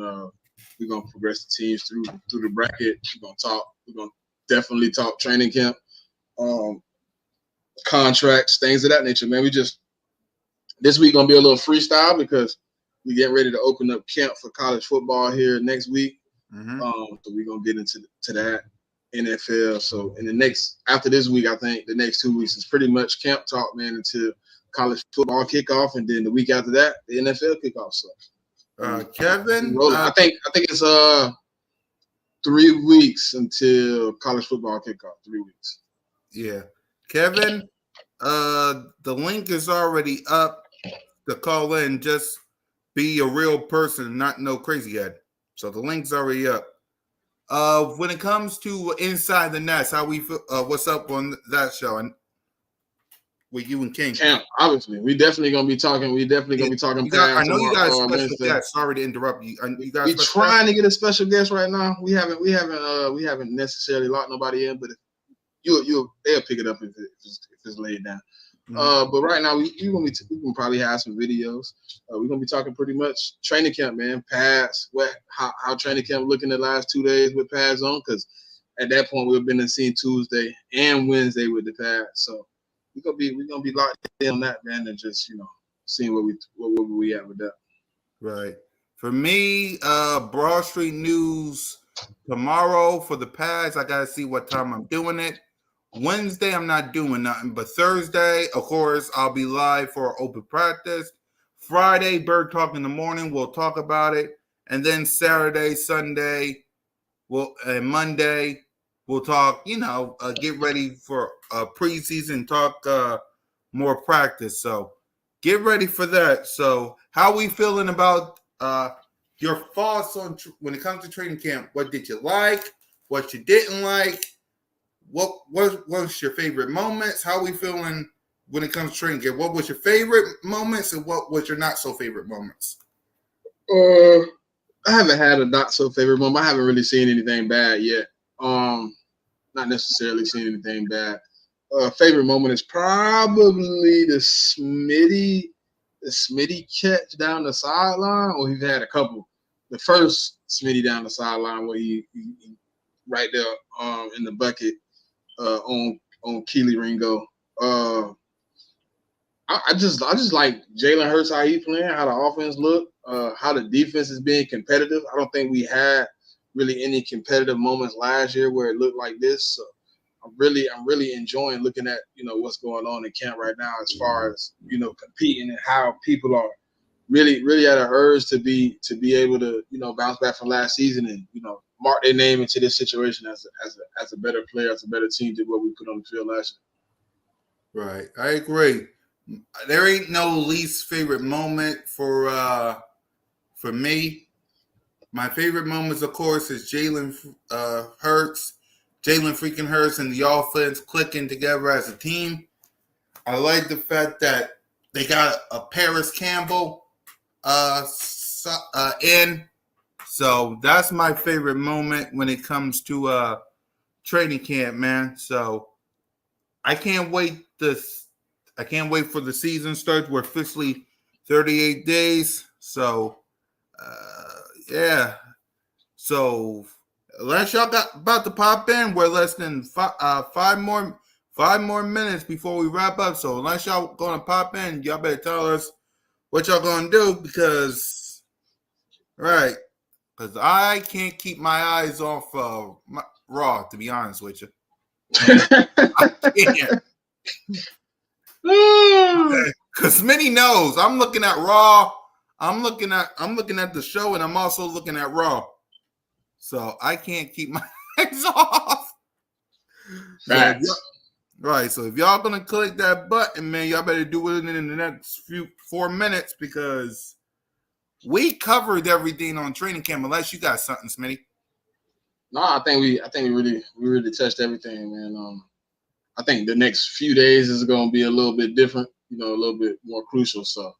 we're gonna progress the teams through the bracket. We're gonna definitely talk training camp, contracts, things of that nature, man. This week gonna be a little freestyle because we getting ready to open up camp for college football here next week. So we're gonna get into that NFL. So after this week, I think the next 2 weeks is pretty much camp talk, man, until college football kickoff, and then the week after that, the NFL kickoff. So Kevin, I think it's 3 weeks until college football kickoff. 3 weeks. Yeah. Kevin, the link is already up to call in. Just be a real person, not no crazy head. So the link's already up. When it comes to Inside the Nest, how we feel, what's up on that show and with you and King? Camp, obviously. We definitely gonna be talking. I know you guys special guest. Sorry to interrupt you. We're trying to get a special guest right now. We haven't necessarily locked nobody in, but they'll pick it up if it's laid down. But right now we can probably have some videos. We're gonna be talking pretty much training camp, man. Pads, how training camp looking the last 2 days with pads on, because at that point we've been seeing Tuesday and Wednesday with the pads. So we're gonna be locked in on that, man, and just seeing where we at with that. Right. For me, Broad Street News tomorrow for the pads. I gotta see what time I'm doing it. Wednesday, I'm not doing nothing, but Thursday, of course, I'll be live for open practice. Friday, Bird Talk in the morning, we'll talk about it. And then Saturday, Sunday, and Monday, we'll talk, get ready for preseason, talk more practice. So get ready for that. So how we feeling about your thoughts on when it comes to training camp? What did you like? What you didn't like? What was your favorite moments? How are we feeling when it comes to training camp? What was your favorite moments and what was your not so favorite moments? I haven't had a not so favorite moment. I haven't really seen anything bad yet. Not necessarily seen anything bad. Favorite moment is probably the Smitty catch down the sideline, or he's had a couple. The first Smitty down the sideline where he right there in the bucket. On Keely Ringo. I just like Jalen Hurts, how he playing, how the offense look, how the defense is being competitive. I don't think we had really any competitive moments last year where it looked like this. So I'm really enjoying looking at what's going on in camp right now as far as competing and how people are really at an urge to be able to bounce back from last season and mark their name into this situation as a better player, as a better team than what we put on the field last Right. I agree. There ain't no least favorite moment for me. My favorite moments, of course, is Jalen Hurts, Jalen freaking Hurts, and the offense clicking together as a team. I like the fact that they got a Paris Campbell in. So that's my favorite moment when it comes to training camp, man. So I can't wait for the season starts. We're officially 38 days. So yeah. So unless y'all got about to pop in, we're less than five more minutes before we wrap up. So unless y'all gonna pop in, y'all better tell us what y'all gonna do because I can't keep my eyes off Raw, to be honest with you. I can't. Because Smitty knows I'm looking at Raw. I'm looking at the show, and I'm also looking at Raw. So I can't keep my eyes off. So if y'all gonna click that button, man, y'all better do it in the next 4 minutes because we covered everything on training camp. Unless you got something, Smitty. No, I think we really touched everything, man. I think the next few days is going to be a little bit different, a little bit more crucial. So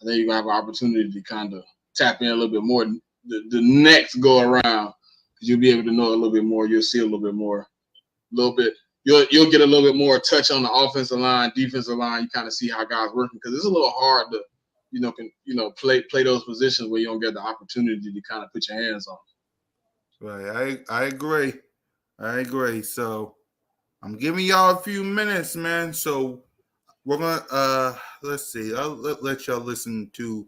I think you're going to have an opportunity to kind of tap in a little bit more the next go around because you'll be able to know a little bit more. You'll see a little bit more, you'll get a little bit more touch on the offensive line, defensive line. You kind of see how guys working because it's a little hard to, play those positions where you don't get the opportunity to kind of put your hands on. Right. I agree. So I'm giving y'all a few minutes, man. So we're gonna let's see. I'll let y'all listen to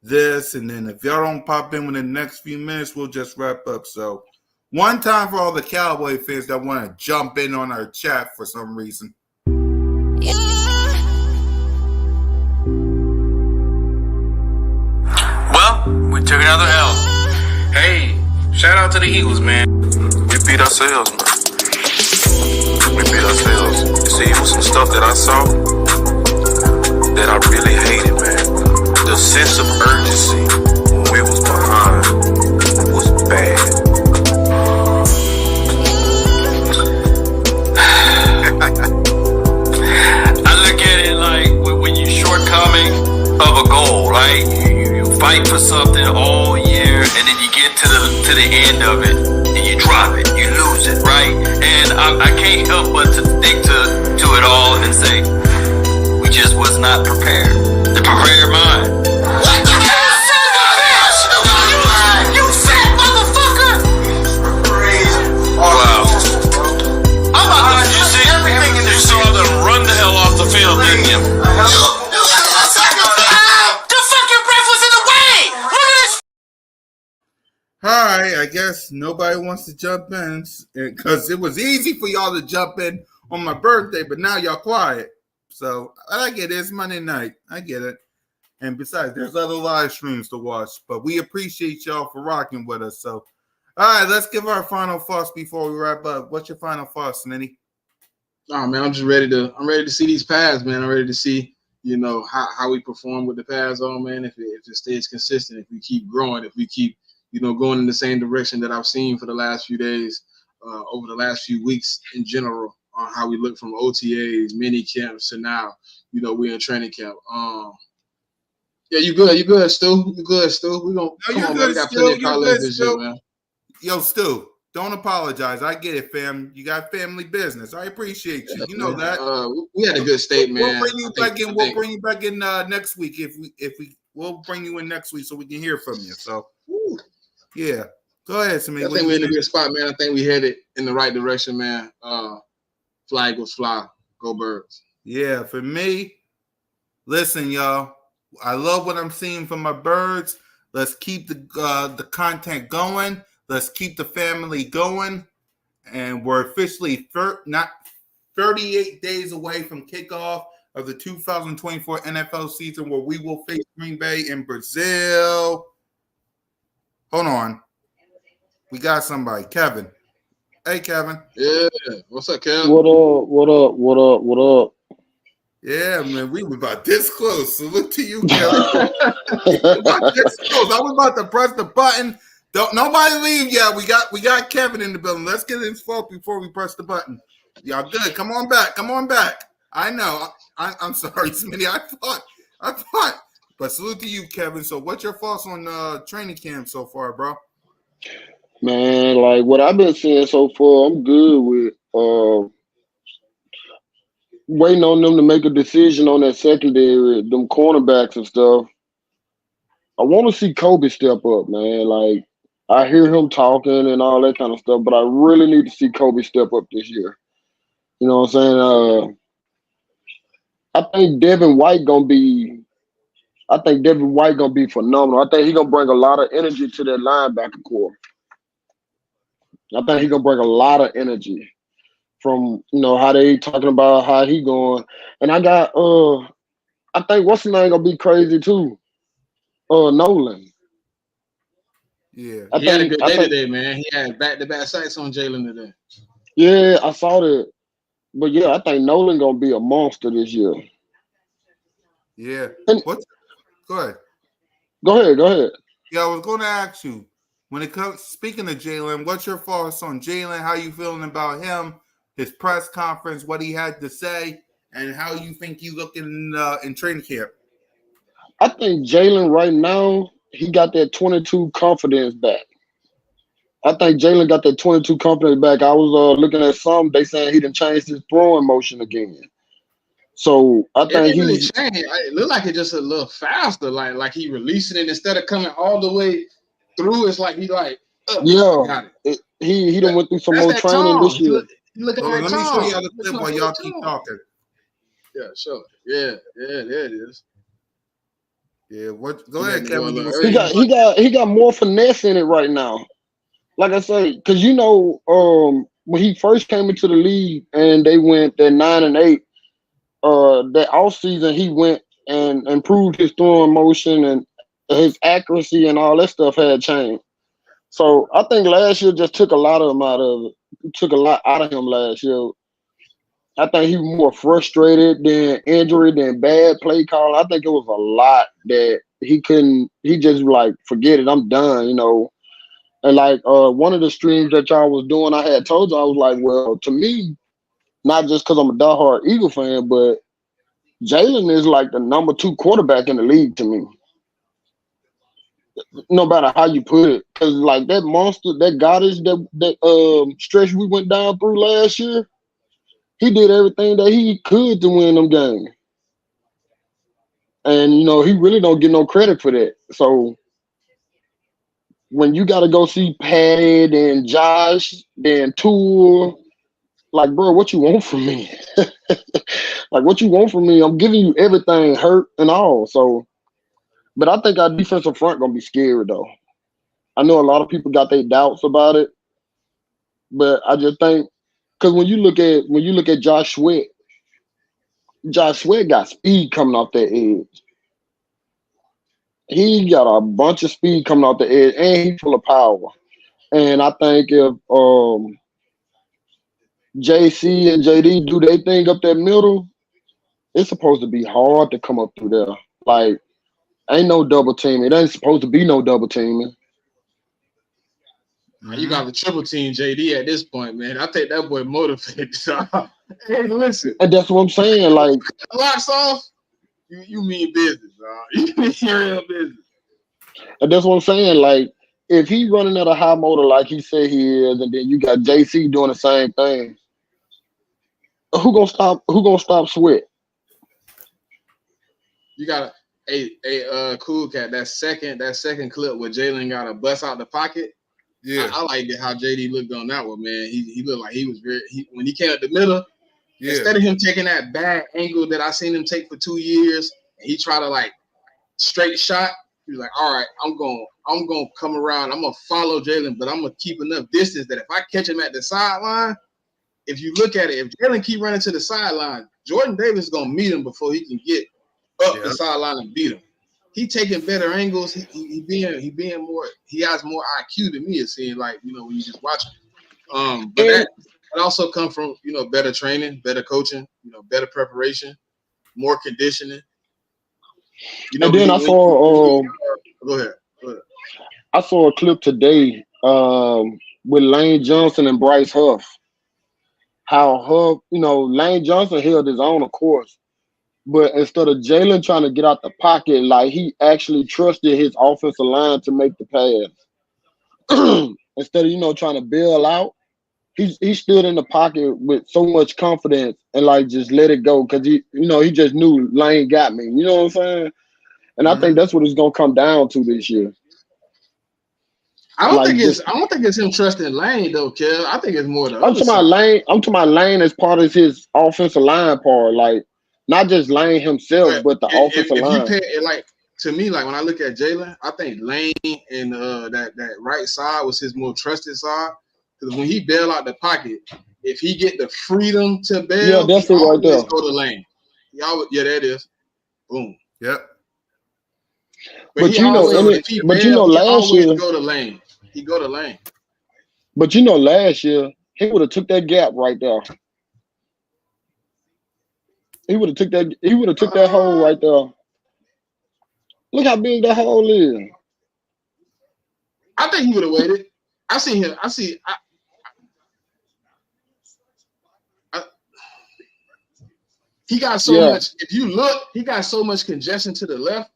this, and then if y'all don't pop in within the next few minutes, we'll just wrap up. So one time for all the Cowboy fans that want to jump in on our chat for some reason. Well, we took another L. Hey, shout out to the Eagles, man. We beat ourselves, man. See, it was some stuff that I saw that I really hated, man. The sense of urgency when we was behind was bad. I look at it like when you're shortcoming of a goal, right? You fight for something all year, and then you get to the end of it, and you drop it, you lose it, right? And I can't help but to think to it all and say, we just was not prepared. The prepared mind. What the hell, son of a bitch? You fat motherfucker! Wow. You see everything in this. You saw them run the hell off the field, didn't you? The fucking breath was in the way! Look at this! All right, I guess nobody wants to jump in because it was easy for y'all to jump in on my birthday, but now y'all quiet. So I get it. It's Monday night. I get it. And besides, there's other live streams to watch, but we appreciate y'all for rocking with us. So, all right, let's give our final thoughts before we wrap up. What's your final thoughts, Smitty? Oh man, I'm ready to see these pads, man. I'm ready to see, how we perform with the pads on, man. If it stays consistent, if we keep growing, if we keep, going in the same direction that I've seen for the last few days, over the last few weeks in general, on how we look from OTAs, mini camps to now, we're in training camp. Yeah, you good, Stu. You good, Stu. We gonna come on, man. We got plenty of call-ins this year, man. Yo, Stu, don't apologize. I get it, fam. You got family business. I appreciate you. You know that. We had a good state, man. We'll bring you back in next week we'll bring you in next week so we can hear from you. So, yeah. Go ahead, Sammy. I think we're in a good spot, man. I think we headed in the right direction, man. Flag was fly. Go Birds. Yeah, for me, listen, y'all. I love what I'm seeing from my Birds. Let's keep the content going. Let's keep the family going. And we're officially 38 days away from kickoff of the 2024 NFL season where we will face Green Bay in Brazil. Hold on. We got somebody. Kevin. Hey, Kevin. Yeah. What's up, Kevin? What up? Yeah, man, we were about this close. Salute to you, Kevin. About this close. I was about to press the button. Don't nobody leave yet. We got Kevin in the building. Let's get his fault before we press the button. Y'all good? Come on back. Come on back. I know. I'm sorry, Smitty. I thought. But salute to you, Kevin. So, what's your thoughts on training camp so far, bro? Man, like what I've been seeing so far, I'm good with waiting on them to make a decision on that secondary, them cornerbacks and stuff. I want to see Kobe step up, man. Like I hear him talking and all that kind of stuff, but I really need to see Kobe step up this year. You know what I'm saying? I think Devin White gonna be. I think Devin White gonna be phenomenal. I think he gonna bring a lot of energy to that linebacker core. I think he gonna bring a lot of energy from how they talking about how he going. And I got I think what's his name gonna be crazy too. Nolan. Yeah. He had a good day today, man. He had back-to-back sacks on Jalen today. Yeah, I saw that. But yeah, I think Nolan gonna be a monster this year. Yeah. And Go ahead. Go ahead. Yeah, I was going to ask you, when it comes speaking of Jalen, what's your thoughts on Jalen? How you feeling about him? His press conference, what he had to say, and how you think you look in training camp? I think Jalen right now, he got that 22 confidence back. I think Jalen got that 22 confidence back. I was looking at some, they saying he done changed his throwing motion again. So I It think didn't really he's change. It looked like it just a little faster, like he releasing it instead of coming all the way through. It's like he got it. He done went through some That's more that training tongue. this year. You look at Well, that let me show tongue. y'all the clip while y'all keep talking. Yeah, sure. Yeah, there it is. Yeah, go ahead, Kevin. He got more finesse in it right now. Like I say, because when he first came into the league and they went that 9-8, that off season he went and improved his throwing motion and his accuracy and all that stuff had changed. So I think last year just took a lot of him out of it. Took a lot out of him last year. I think he was more frustrated than injury than bad play call. I think it was a lot that he couldn't. He just like forget it. I'm done. And like one of the streams that y'all was doing, I had told you I was like, well, to me, not just because I'm a diehard Eagle fan, but Jalen is like the number 2 quarterback in the league to me. No matter how you put it, because like that monster, that goddess, that stretch we went down through last year, he did everything that he could to win them games, and he really don't get no credit for that. So when you got to go see Patty, then Josh, then Tour, like, bro, what you want from me? Like, what you want from me? I'm giving you everything, hurt and all. So, but I think our defensive front gonna be scary though. I know a lot of people got their doubts about it, but I just think because when you look at Josh Sweat got speed coming off that edge. He got a bunch of speed coming off the edge, and he's full of power. And I think if JC and JD do their thing up that middle, it's supposed to be hard to come up through there. Like, ain't no double teaming. It ain't supposed to be no double teaming. You got the triple team JD at this point, man. I think that boy motivated. So, hey, listen. And that's what I'm saying. Like, locks off, you mean business, you mean real business. And that's what I'm saying. Like, if he running at a high motor like he said he is, and then you got JC doing the same thing, who gonna stop Sweat? You got a cool cat. That second clip where Jalen got a bust out the pocket. Yeah, I like how JD looked on that one, man. He looked like he was when he came up the middle. Yeah. Instead of him taking that bad angle that I seen him take for 2 years, and he tried to like straight shot. He was like, all right, I'm gonna come around. I'm gonna follow Jalen, but I'm gonna keep enough distance that if I catch him at the sideline, if you look at it, if Jalen keep running to the sideline, Jordan Davis is gonna meet him before he can get up the sideline and beat him. He taking better angles. He being more. He has more IQ than me. It seems like when you just watch him. But that also comes from better training, better coaching, better preparation. more conditioning. You know, And then I saw go ahead. I saw a clip today with Lane Johnson and Bryce Huff. How Huff, Lane Johnson held his own, of course, but instead of Jalen trying to get out the pocket, like he actually trusted his offensive line to make the pass. Instead of trying to bail out, he stood in the pocket with so much confidence and like just let it go because he just knew Lane got me. You know what I'm saying? And I think that's what it's gonna come down to this year. I don't think it's him trusting Lane though, Kev. I think it's more the other side. I'm talking about Lane as part of his offensive line part, like not just Lane himself, but the offensive line. You pay, like to me, like when I look at Jalen, I think Lane and that right side was his more trusted side. Because when he bail out the pocket, if he get the freedom to bail, that's he it right there. go to Lane. That is. Boom. Yep. But last year, go to Lane. He go to Lane. But last year he would have took that gap right there. He would have took that. He would have took that hole right there. Look how big that hole is. I think he would have waited. I see him. He got so much. If you look, he got so much congestion to the left.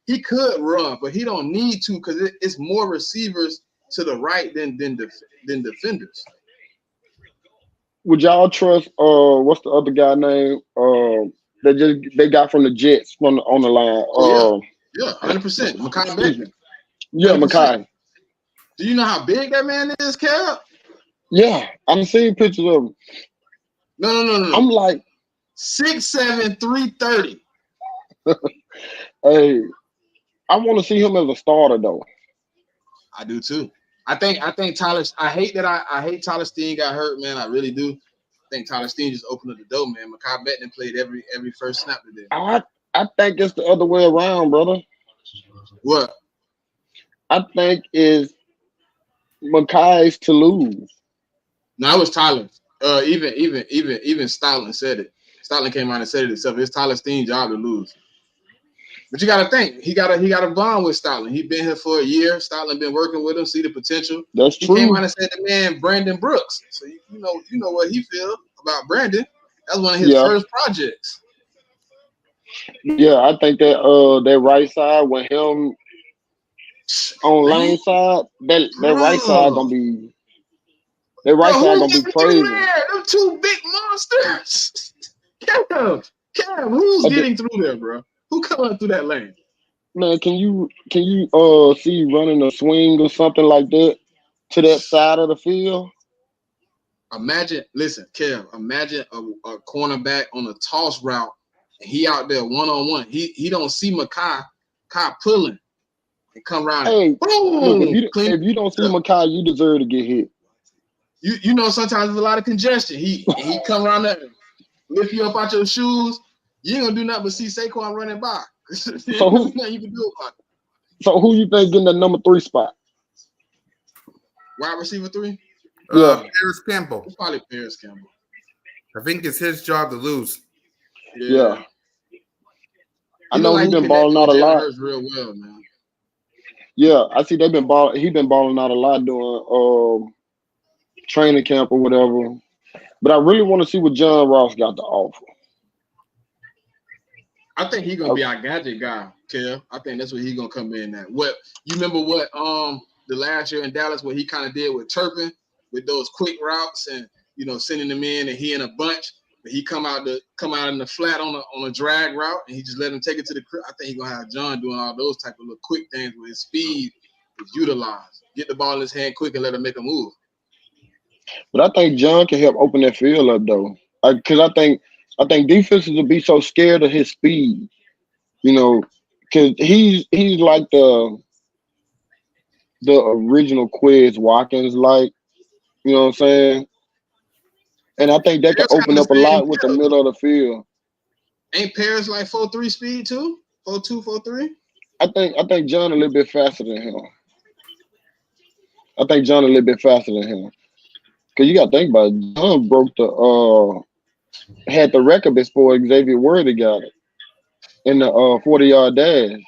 He could run, but he don't need to because it's more receivers to the right than defenders. Would y'all trust what's the other guy name they got from the Jets on the line? Yeah, 100%. Mekhi Becton. Yeah, Mekhi. Do you know how big that man is, Cal? Yeah, I've seen pictures of him. No. I'm like 6'7", 330. Hey, I want to see him as a starter though. I do too. I think Tyler. I hate Tyler Steen got hurt, man. I really do. I think Tyler Steen just opened up the door, man. Mekhi Becton played every first snap today. I think it's the other way around, brother. What? I think is Mekhi's to lose. No, it was Tyler. Even Stalin said it. Stalin came out and said it himself. It's Tyler Steen's job to lose. But you got to think he got a bond with Stalin. He been here for a year. Stalin been working with him, see the potential. That's true. He came out and said the man Brandon Brooks. So you know what he feel about Brandon. That's one of his first projects. Yeah, I think that right side with him on Lane side, that right side gonna be crazy. Them two big monsters. Cam, who's getting through there, bro? Who coming through that lane? Man, can you see running a swing or something like that to that side of the field? Imagine a cornerback on a toss route, and he out there one-on-one. He don't see Mekhi pulling and come around. Hey, boom, look, if you don't see Mekhi, you deserve to get hit. You know sometimes there's a lot of congestion. He come around there, lift you up out your shoes. You ain't gonna do nothing but see Saquon running by. So who you can do about it. So who you think getting the number 3 spot? Wide receiver 3? Paris Campbell. It's probably Paris Campbell. I think it's his job to lose. Yeah. I know he's been balling out a lot. Real well, man. Yeah, I see he's been balling out a lot during training camp or whatever. But I really want to see what John Ross got to offer. I think he's gonna be our gadget guy, Kev. I think that's what he's gonna come in at. What you remember what the last year in Dallas what he kind of did with Turpin with those quick routes and sending them in and he in a bunch, but he come out in the flat on a drag route and he just let him take it to the crib. I think he's gonna have John doing all those type of little quick things where his speed is utilized. Get the ball in his hand quick and let him make a move. But I think John can help open that field up though, because I think defenses will be so scared of his speed, because he's like the original Quiz Watkins, like, you know what I'm saying? And I think that could open up a lot with the middle of the field. Ain't Paris like 4.3 speed too? 4.2, 4.3? I think John a little bit faster than him. Because you got to think about it. John broke had the record before Xavier Worthy got it. in the 40-yard dash.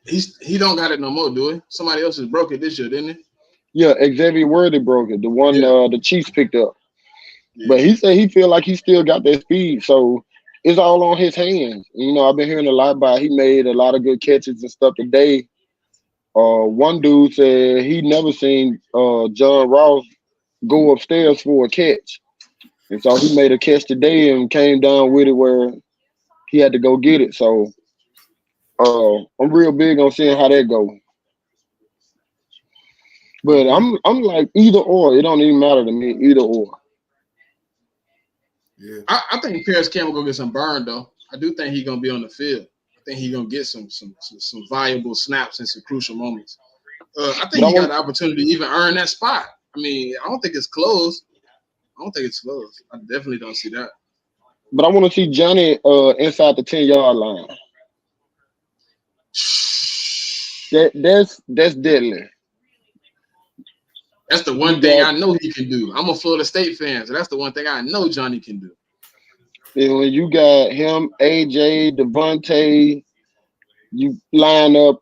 He don't got it no more, do he? Somebody else has broke it this year, didn't he? Yeah, Xavier Worthy broke it. The one Yeah. the Chiefs picked up. Yeah. But he said he feel like he still got that speed, so it's all on his hands. You know, I've been hearing a lot about he made a lot of good catches and stuff today. One dude said he never seen John Ross go upstairs for a catch, and so he made a catch today and came down with it where he had to go get it. So I'm real big on seeing how that go. But I'm like either or. It don't even matter to me. Either or. Yeah. I think Paris Campbell gonna get some burn though. I do think he's gonna be on the field. I think he's gonna get some valuable snaps and some crucial moments. I think he got the opportunity to even earn that spot. I mean, I don't think it's close. I definitely don't see that. But I want to see Johnny inside the 10-yard line. That's deadly. That's the one thing I know he can do. I'm a Florida State fan, so that's the one thing I know Johnny can do. And when you got him, AJ, Devontae, you line up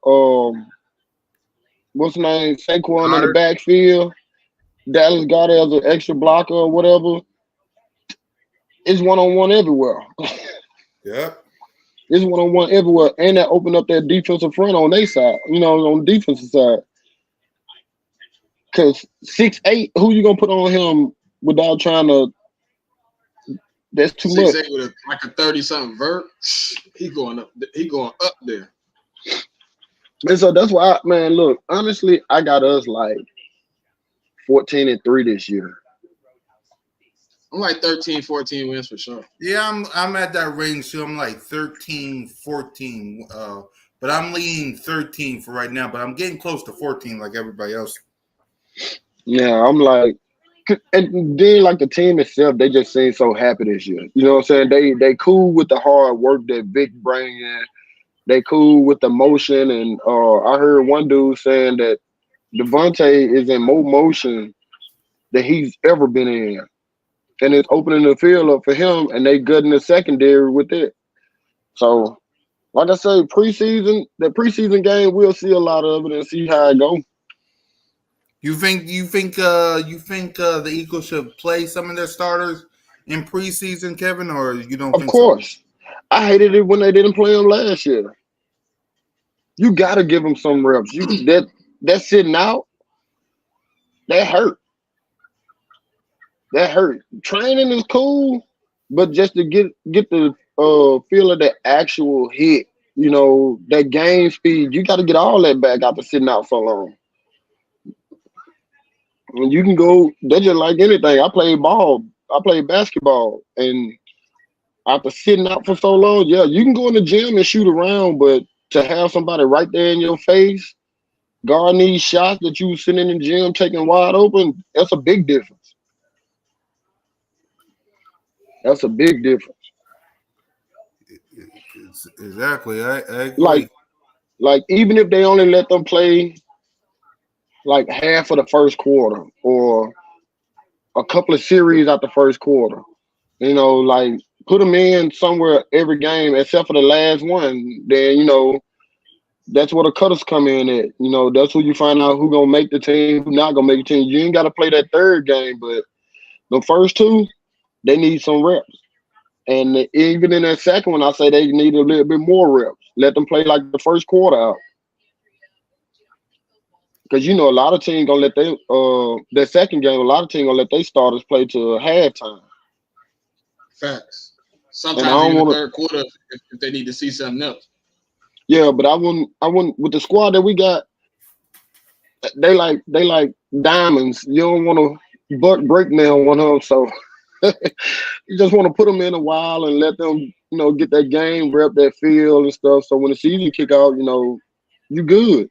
what's his name, Saquon in the backfield, Dallas got it as an extra blocker or whatever. It's one-on-one everywhere. Yep. It's one-on-one everywhere, and that opened up that defensive front on their side. You know, on the defensive side. Because 6'8", who you gonna put on him without trying to? That's too much. 6'8" with like a 30-something vert. He going up there. And so that's why, man. Look, honestly, I got us like 14-3 this year. I'm like 13, 14 wins for sure. Yeah, I'm at that range too. I'm like 13, 14. But I'm leaning 13 for right now. But I'm getting close to 14 like everybody else. Yeah, I'm like, and then like the team itself, they just seem so happy this year. You know what I'm saying? They cool with the hard work that Vic bring in. They cool with the motion, and I heard one dude saying that Devontae is in more motion than he's ever been in, and it's opening the field up for him, and they good in the secondary with it. So, like I say, the preseason game, we'll see a lot of it and see how it goes. You think the Eagles should play some of their starters in preseason, Kevin, or you don't think so? Of course. I hated it when they didn't play them last year. You gotta give them some reps. That sitting out, that hurt. That hurt. Training is cool, but just to get the feel of the actual hit, you know, that game speed, you got to get all that back after sitting out so long. And you can go. They're just like anything. I played basketball, and after sitting out for so long, yeah, you can go in the gym and shoot around, but to have somebody right there in your face, guard these shots that you sitting in the gym taking wide open, that's a big difference. That's a big difference. Exactly. I agree. Like even if they only let them play like half of the first quarter or a couple of series out the first quarter, you know, like put them in somewhere every game except for the last one. Then, you know, that's where the cutters come in at. You know, that's where you find out who gonna make the team, who not gonna make the team. You ain't got to play that third game, but the first two, they need some reps. And even in that second one, I say they need a little bit more reps. Let them play like the first quarter out. Because you know a lot of teams gonna let their second game, a lot of teams gonna let their starters play to halftime. Facts. Sometimes in the third quarter if they need to see something else. Yeah, but I wouldn't with the squad that we got, they like diamonds. You don't want to break nail one of them, so you just want to put them in a while and let them, you know, get that game rep, that feel and stuff. So when the season kick out, you know, you good.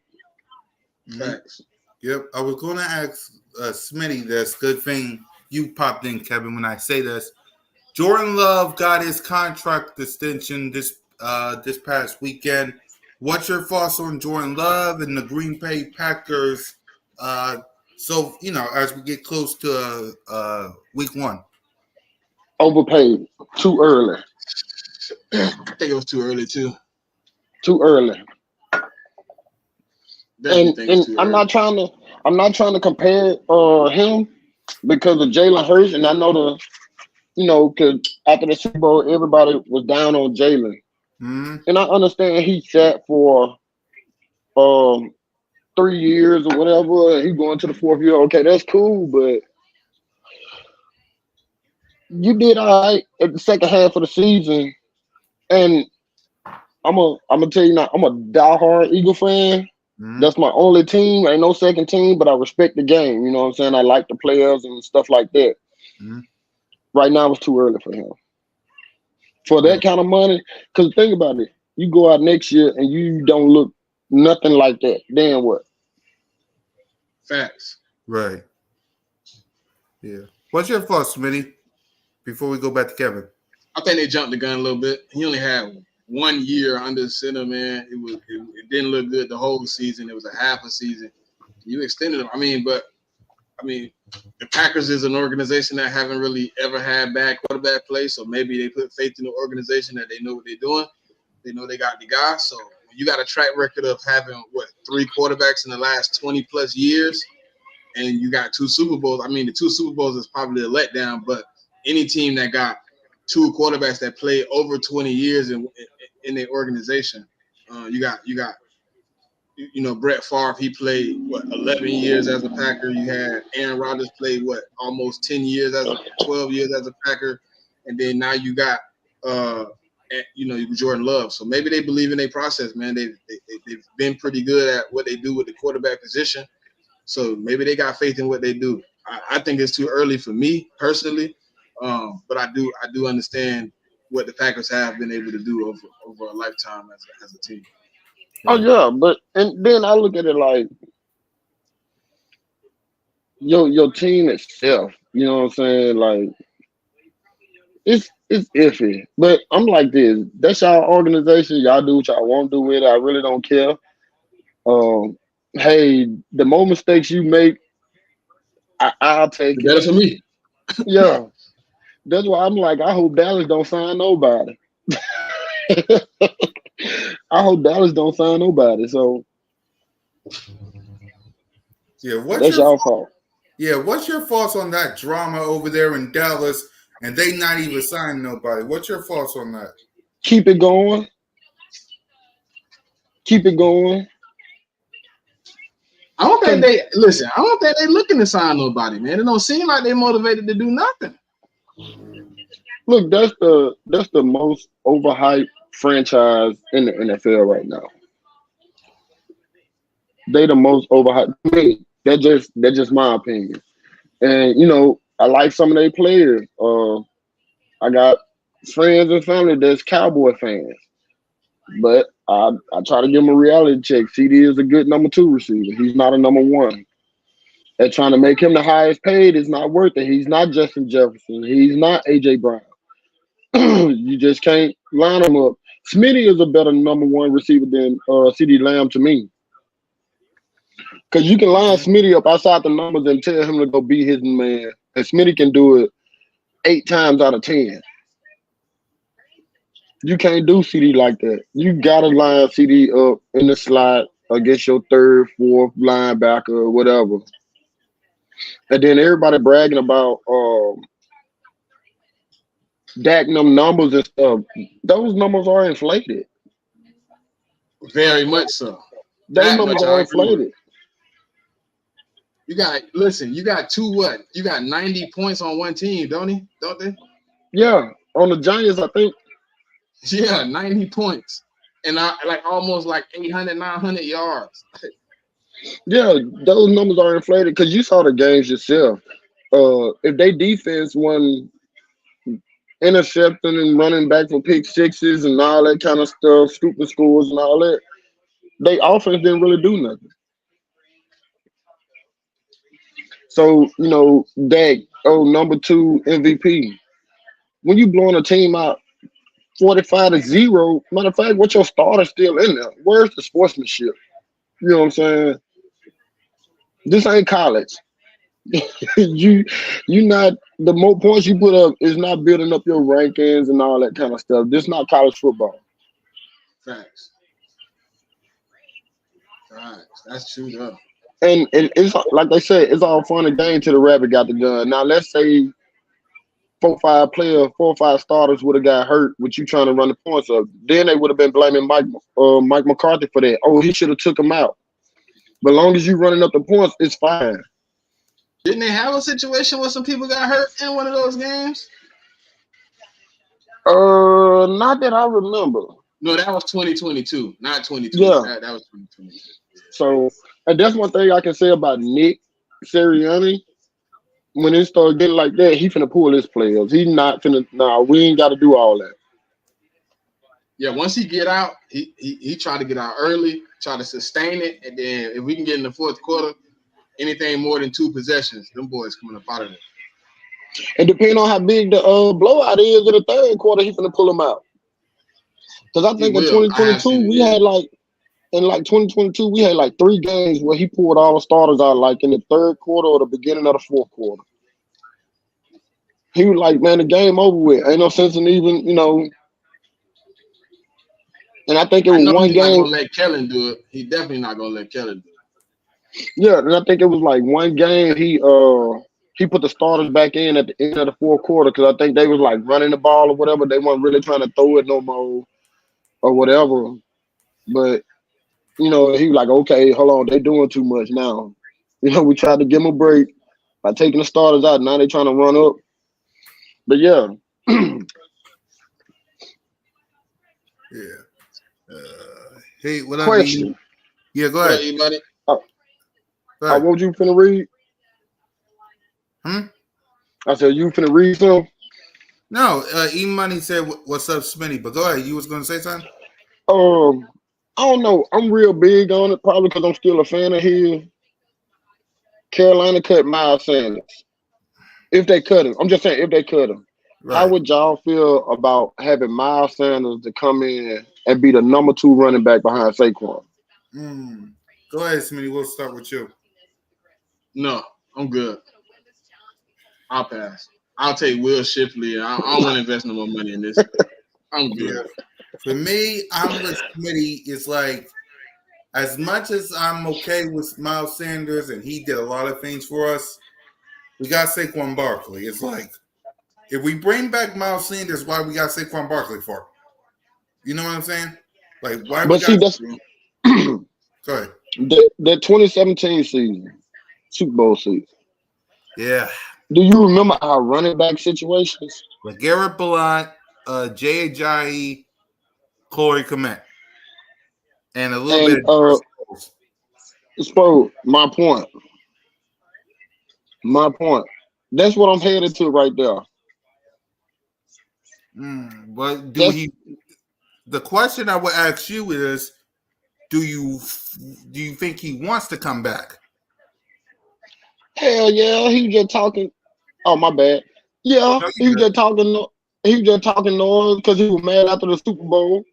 Facts. Yep. I was going to ask Smitty this. Good thing you popped in, Kevin, when I say this. Jordan Love got his contract extension this past weekend. What's your thoughts on Jordan Love and the Green Bay Packers? So, you know, as we get close to week one. Overpaid too early. I think it was too early too. Too early. Definitely think it's And too I'm early. not trying to compare him because of Jalen Hurts, and I know because after the Super Bowl, everybody was down on Jalen, and I understand he sat for um 3 years or whatever, and he going to the fourth year. Okay, that's cool, but you did all right at the second half of the season, and I'm gonna tell you now, I'm a diehard Eagle fan. That's my only team. Ain't no second team, but I respect the game. You know what I'm saying? I like the players and stuff like that. Right now, it's too early for him. For that kind of money, because think about it. You go out next year and you don't look nothing like that. Then what? Facts. Right. Yeah. What's your thoughts, Smitty? Before we go back to Kevin. I think they jumped the gun a little bit. He only had 1 year under center, man. It didn't look good the whole season. It was a half a season. You extended him. I mean, the Packers is an organization that haven't really ever had bad quarterback play. So maybe they put faith in the organization that they know what they're doing. They know they got the guy. So when you got a track record of having 3 quarterbacks in the last 20 plus years, and you got 2 Super Bowls. I mean, the 2 Super Bowls is probably a letdown, but any team that got 2 quarterbacks that play over 20 years in their organization, you got Brett Favre. He played 11 years as a Packer. You had Aaron Rodgers played almost 10 years 12 years as a Packer, and then now you got Jordan Love. So maybe they believe in their process, man. They've been pretty good at what they do with the quarterback position. So maybe they got faith in what they do. I think it's too early for me personally, but I do understand what the Packers have been able to do over a lifetime as a team. Oh yeah, and then I look at it like your team itself. You know what I'm saying? Like it's iffy. But I'm like this. That's y'all organization. Y'all do what y'all want to do with it. I really don't care. Hey, the more mistakes you make, I'll take The it. better for me. Yeah. That's why I'm like, I hope Dallas don't sign nobody. I hope Dallas don't sign nobody. So yeah, that's y'all fault. Yeah, what's your thoughts on that drama over there in Dallas and they not even signing nobody? What's your thoughts on that? Keep it going. Keep it going. I don't think they looking to sign nobody, man. It don't seem like they motivated to do nothing. Look, that's the most overhyped franchise in the NFL right now. They the most overhyped. I mean, that's just my opinion. And I like some of their players. I got friends and family that's Cowboy fans, but I try to give them a reality check. CD is a good number 2 receiver. He's not a number 1. And trying to make him the highest paid is not worth it. He's not Justin Jefferson. He's not AJ Brown. You just can't line him up. Smitty is a better number 1 receiver than CD Lamb to me. Because you can line Smitty up outside the numbers and tell him to go beat his man. And Smitty can do it 8 times out of 10. You can't do CD like that. You got to line CD up in the slot against your 3rd, 4th linebacker or whatever. And then everybody bragging about Dak them numbers and stuff. Those numbers are inflated. Very much so. Those numbers are inflated. You got 90 points on one team, don't they? Yeah, on the Giants, I think. Yeah, 90 points. And almost 800, 900 yards. Yeah, those numbers are inflated because you saw the games yourself. If they defense won intercepting and running back for pick sixes and all that kind of stuff, stupid scores and all that, they offense didn't really do nothing. So, Dak, number 2 MVP. When you blowing a team out 45-0, matter of fact, what your starter's still in there. Where's the sportsmanship? You know what I'm saying? This ain't college. you not the more points you put up is not building up your rankings and all that kind of stuff. This not college football. Facts. Facts. That's true though. And it's like they said, it's all fun and game till the rabbit got the gun. Now let's say 4 or 5 starters would have got hurt with you trying to run the points up. Then they would have been blaming Mike McCarthy for that. Oh, he should have took him out. But long as you running up the points, it's fine. Didn't they have a situation where some people got hurt in one of those games? Not that I remember. No, that was 2022, not 2020. Yeah. That was 2022. So, and that's one thing I can say about Nick Sirianni. When it started getting like that, he finna pull his players. He not finna. Nah, we ain't got to do all that. Yeah, once he get out, he try to get out early, try to sustain it, and then if we can get in the fourth quarter, anything more than 2 possessions, them boys coming up out of there. And depending on how big the blowout is in the third quarter, he finna pull them out. Because I think in 2022 we had like. In like 2022, we had like 3 games where he pulled all the starters out, like in the third quarter or the beginning of the fourth quarter. He was like, "Man, the game over with. Ain't no sense in even, And I think it was one He's not game. gonna let Kellen do it. He definitely not gonna let Kellen do it. Yeah, and I think it was like one game. He put the starters back in at the end of the fourth quarter because I think they was like running the ball or whatever. They weren't really trying to throw it no more or whatever. But he was like, okay, hold on, they doing too much now. We tried to give them a break by taking the starters out. Now they trying to run up. But yeah. Yeah. Hey, what Question. Yeah, go ahead. Buddy. What was you finna read? I said, you finna read some? No, E-Money said, what's up, Smitty? But go ahead. You was going to say something? I don't know. I'm real big on it, probably because I'm still a fan of his. Carolina cut Miles Sanders. If they cut him. I'm just saying, if they cut him. Right. How would y'all feel about having Miles Sanders to come in and be the number 2 running back behind Saquon? Go ahead, Smitty. We'll start with you. No, I'm good. I'll pass. I'll take Will Shipley. I don't want to invest no more money in this. I'm good. Yeah. For me, I'm with Smitty. It's like, as much as I'm okay with Miles Sanders and he did a lot of things for us, we got Saquon Barkley. It's like, if we bring back Miles Sanders, why we got Saquon Barkley for? You know what I'm saying? Like, why but we that's go ahead. The 2017 season, Super Bowl season. Yeah. Do you remember our running back situations? With Garrett Blount, Jay Ajayi, Corey Komet, and a little bit of Spo, my point. That's what I'm headed to right there. But the question I would ask you is, do you think he wants to come back? Hell yeah, he just talking. Oh, my bad. Yeah, he was just talking. He was just talking noise because he was mad after the Super Bowl.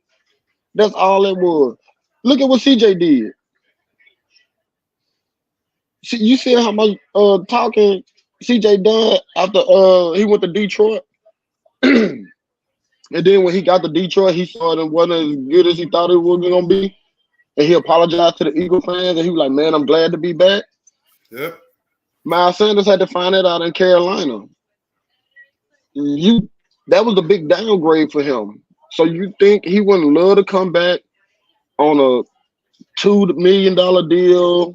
That's all it was. Look at what CJ did. You see how much talking CJ done after he went to Detroit? And then when he got to Detroit, he saw it wasn't as good as he thought it was going to be. And he apologized to the Eagle fans. And he was like, man, I'm glad to be back. Yep. Miles Sanders had to find that out in Carolina. That was a big downgrade for him. So you think he wouldn't love to come back on a $2 million deal,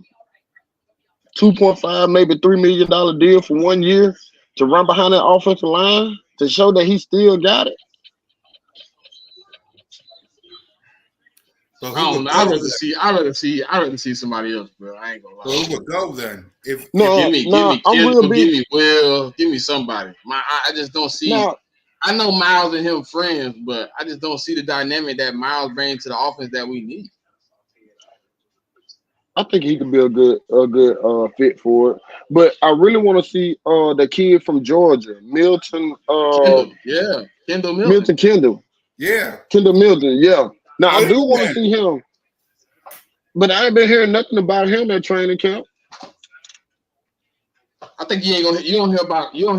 2.5, maybe $3 million deal for 1 year to run behind that offensive line to show that he still got it? I'd rather see somebody else, bro. I ain't gonna lie. So who would go then? Give me Will, give me somebody. I just don't see. I know Miles and him friends, but I just don't see the dynamic that Miles brings to the offense that we need. I think he could be a good fit for it. But I really want to see the kid from Georgia, Milton. Kendall Milton. Kendall. Yeah. Kendall Milton, yeah. Now, I do want to see him, but I ain't been hearing nothing about him at training camp. I think you don't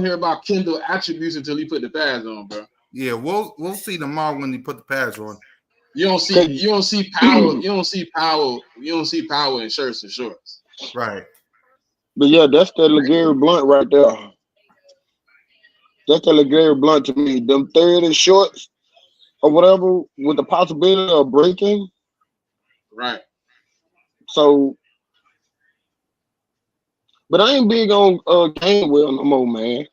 hear about Kendall attributes until he put the pads on, bro. Yeah, we'll see tomorrow when he put the pads on. You don't see power in shirts and shorts. Right. But yeah, that's that LeGarrette Blunt right there. That's that LeGarrette Blunt to me. Them 30 shorts or whatever with the possibility of breaking. Right. So, but I ain't big on Gainwell no more, man.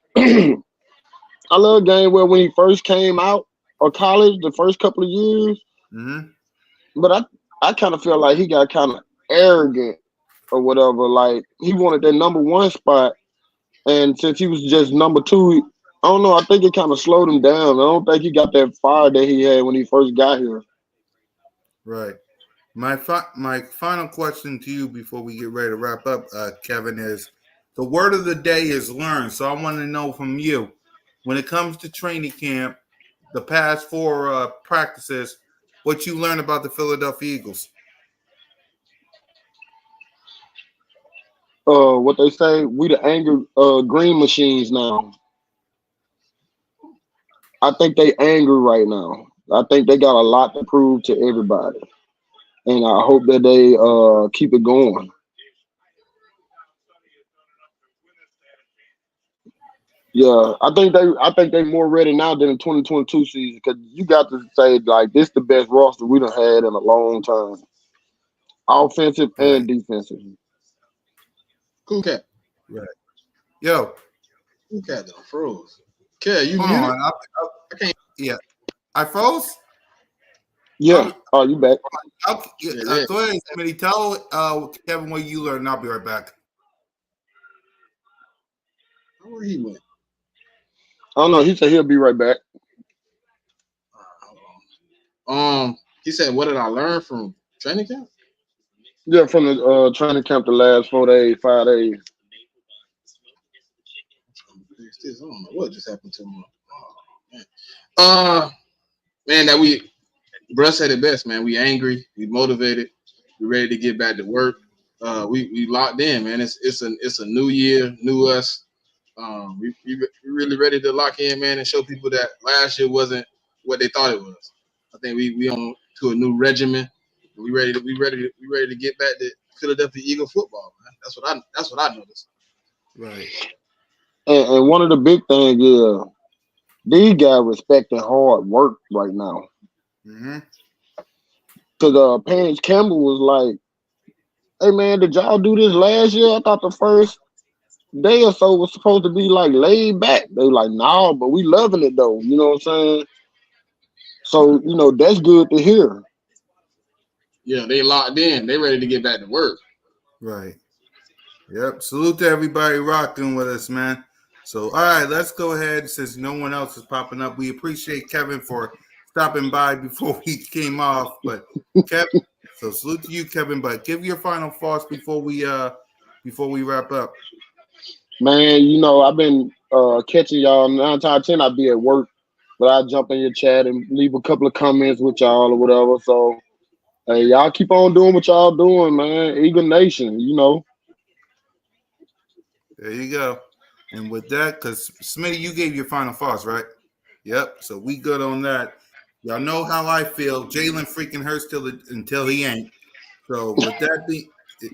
I love Gainwell when he first came out of college, the first couple of years. Mm-hmm. But I kind of feel like he got kind of arrogant or whatever. Like he wanted that number one spot, and since he was just number two, I don't know. I think it kind of slowed him down. I don't think he got that fire that he had when he first got here. Right. My final question to you before we get ready to wrap up, Kevin, is the word of the day is learn. So I want to know from you, when it comes to training camp, the past 4 practices, what you learned about the Philadelphia Eagles. What they say, we the angry green machines now. I think they angry right now. I think they got a lot to prove to everybody, and I hope that they keep it going. Yeah, I think they more ready now than the 2022 season because you got to say like this the best roster we done had in a long time, offensive and defensive. Cool cat. Right. Yo. Cool cat though froze. Cat, you Hold muted? on. I can't. Yeah. I froze? Yeah. Oh, you back? Go ahead, Smitty. Tell Kevin what you learned. I'll be right back. Where he went? I don't know. He said he'll be right back. He said, "What did I learn from training camp?" Yeah, from the training camp the last 4 days, 5 days. I don't know what just happened to him. Man, that Bruh said it best, man. We angry, we motivated, we ready to get back to work. We locked in, man. It's a new year, new us. We really ready to lock in, man, and show people that last year wasn't what they thought it was. I think we on to a new regimen. We ready to get back to Philadelphia Eagle football, man. That's what I noticed. Right. And one of the big things is these guys respecting hard work right now. Mm-hmm. Because Paige Campbell was like, "Hey man, did y'all do this last year? I thought the first day or so was supposed to be like laid back." They were like, "No, but we loving it though." You know what I'm saying? So that's good to hear. Yeah, they locked in. They ready to get back to work. Right. Yep. Salute to everybody rocking with us, man. So, all right, let's go ahead. Since no one else is popping up, we appreciate Kevin for stopping by before he came off. But Kevin, so salute to you, Kevin. But give your final thoughts before we wrap up. Man, I've been catching y'all 9 times out of 10. I be at work, but I jump in your chat and leave a couple of comments with y'all or whatever. So, hey, y'all keep on doing what y'all doing, man. Eagle Nation, There you go. And with that, because Smitty, you gave your final thoughts, right? Yep. So we good on that. Y'all know how I feel. Jalen freaking hurts until he ain't. So with that being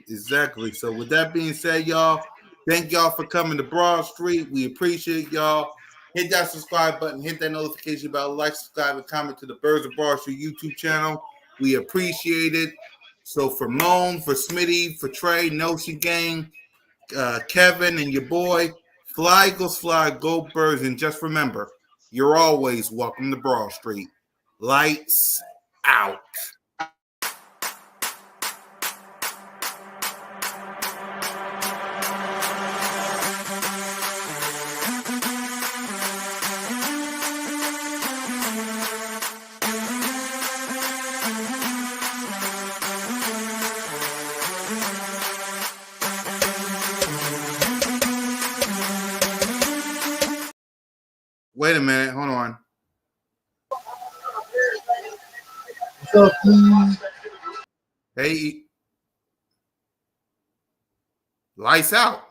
exactly. So with that being said, y'all, thank y'all for coming to Broad Street. We appreciate y'all. Hit that subscribe button. Hit that notification bell. Like, subscribe, and comment to the Birds of Broad Street YouTube channel. We appreciate it. So for Moan, for Smitty, for Trey, Notion Gang, Kevin, and your boy, fly, Eagles, fly, go Birds, and just remember, you're always welcome to Broad Street. Lights out. Wait a minute. Hold on. What's up, please? Hey. Lights out.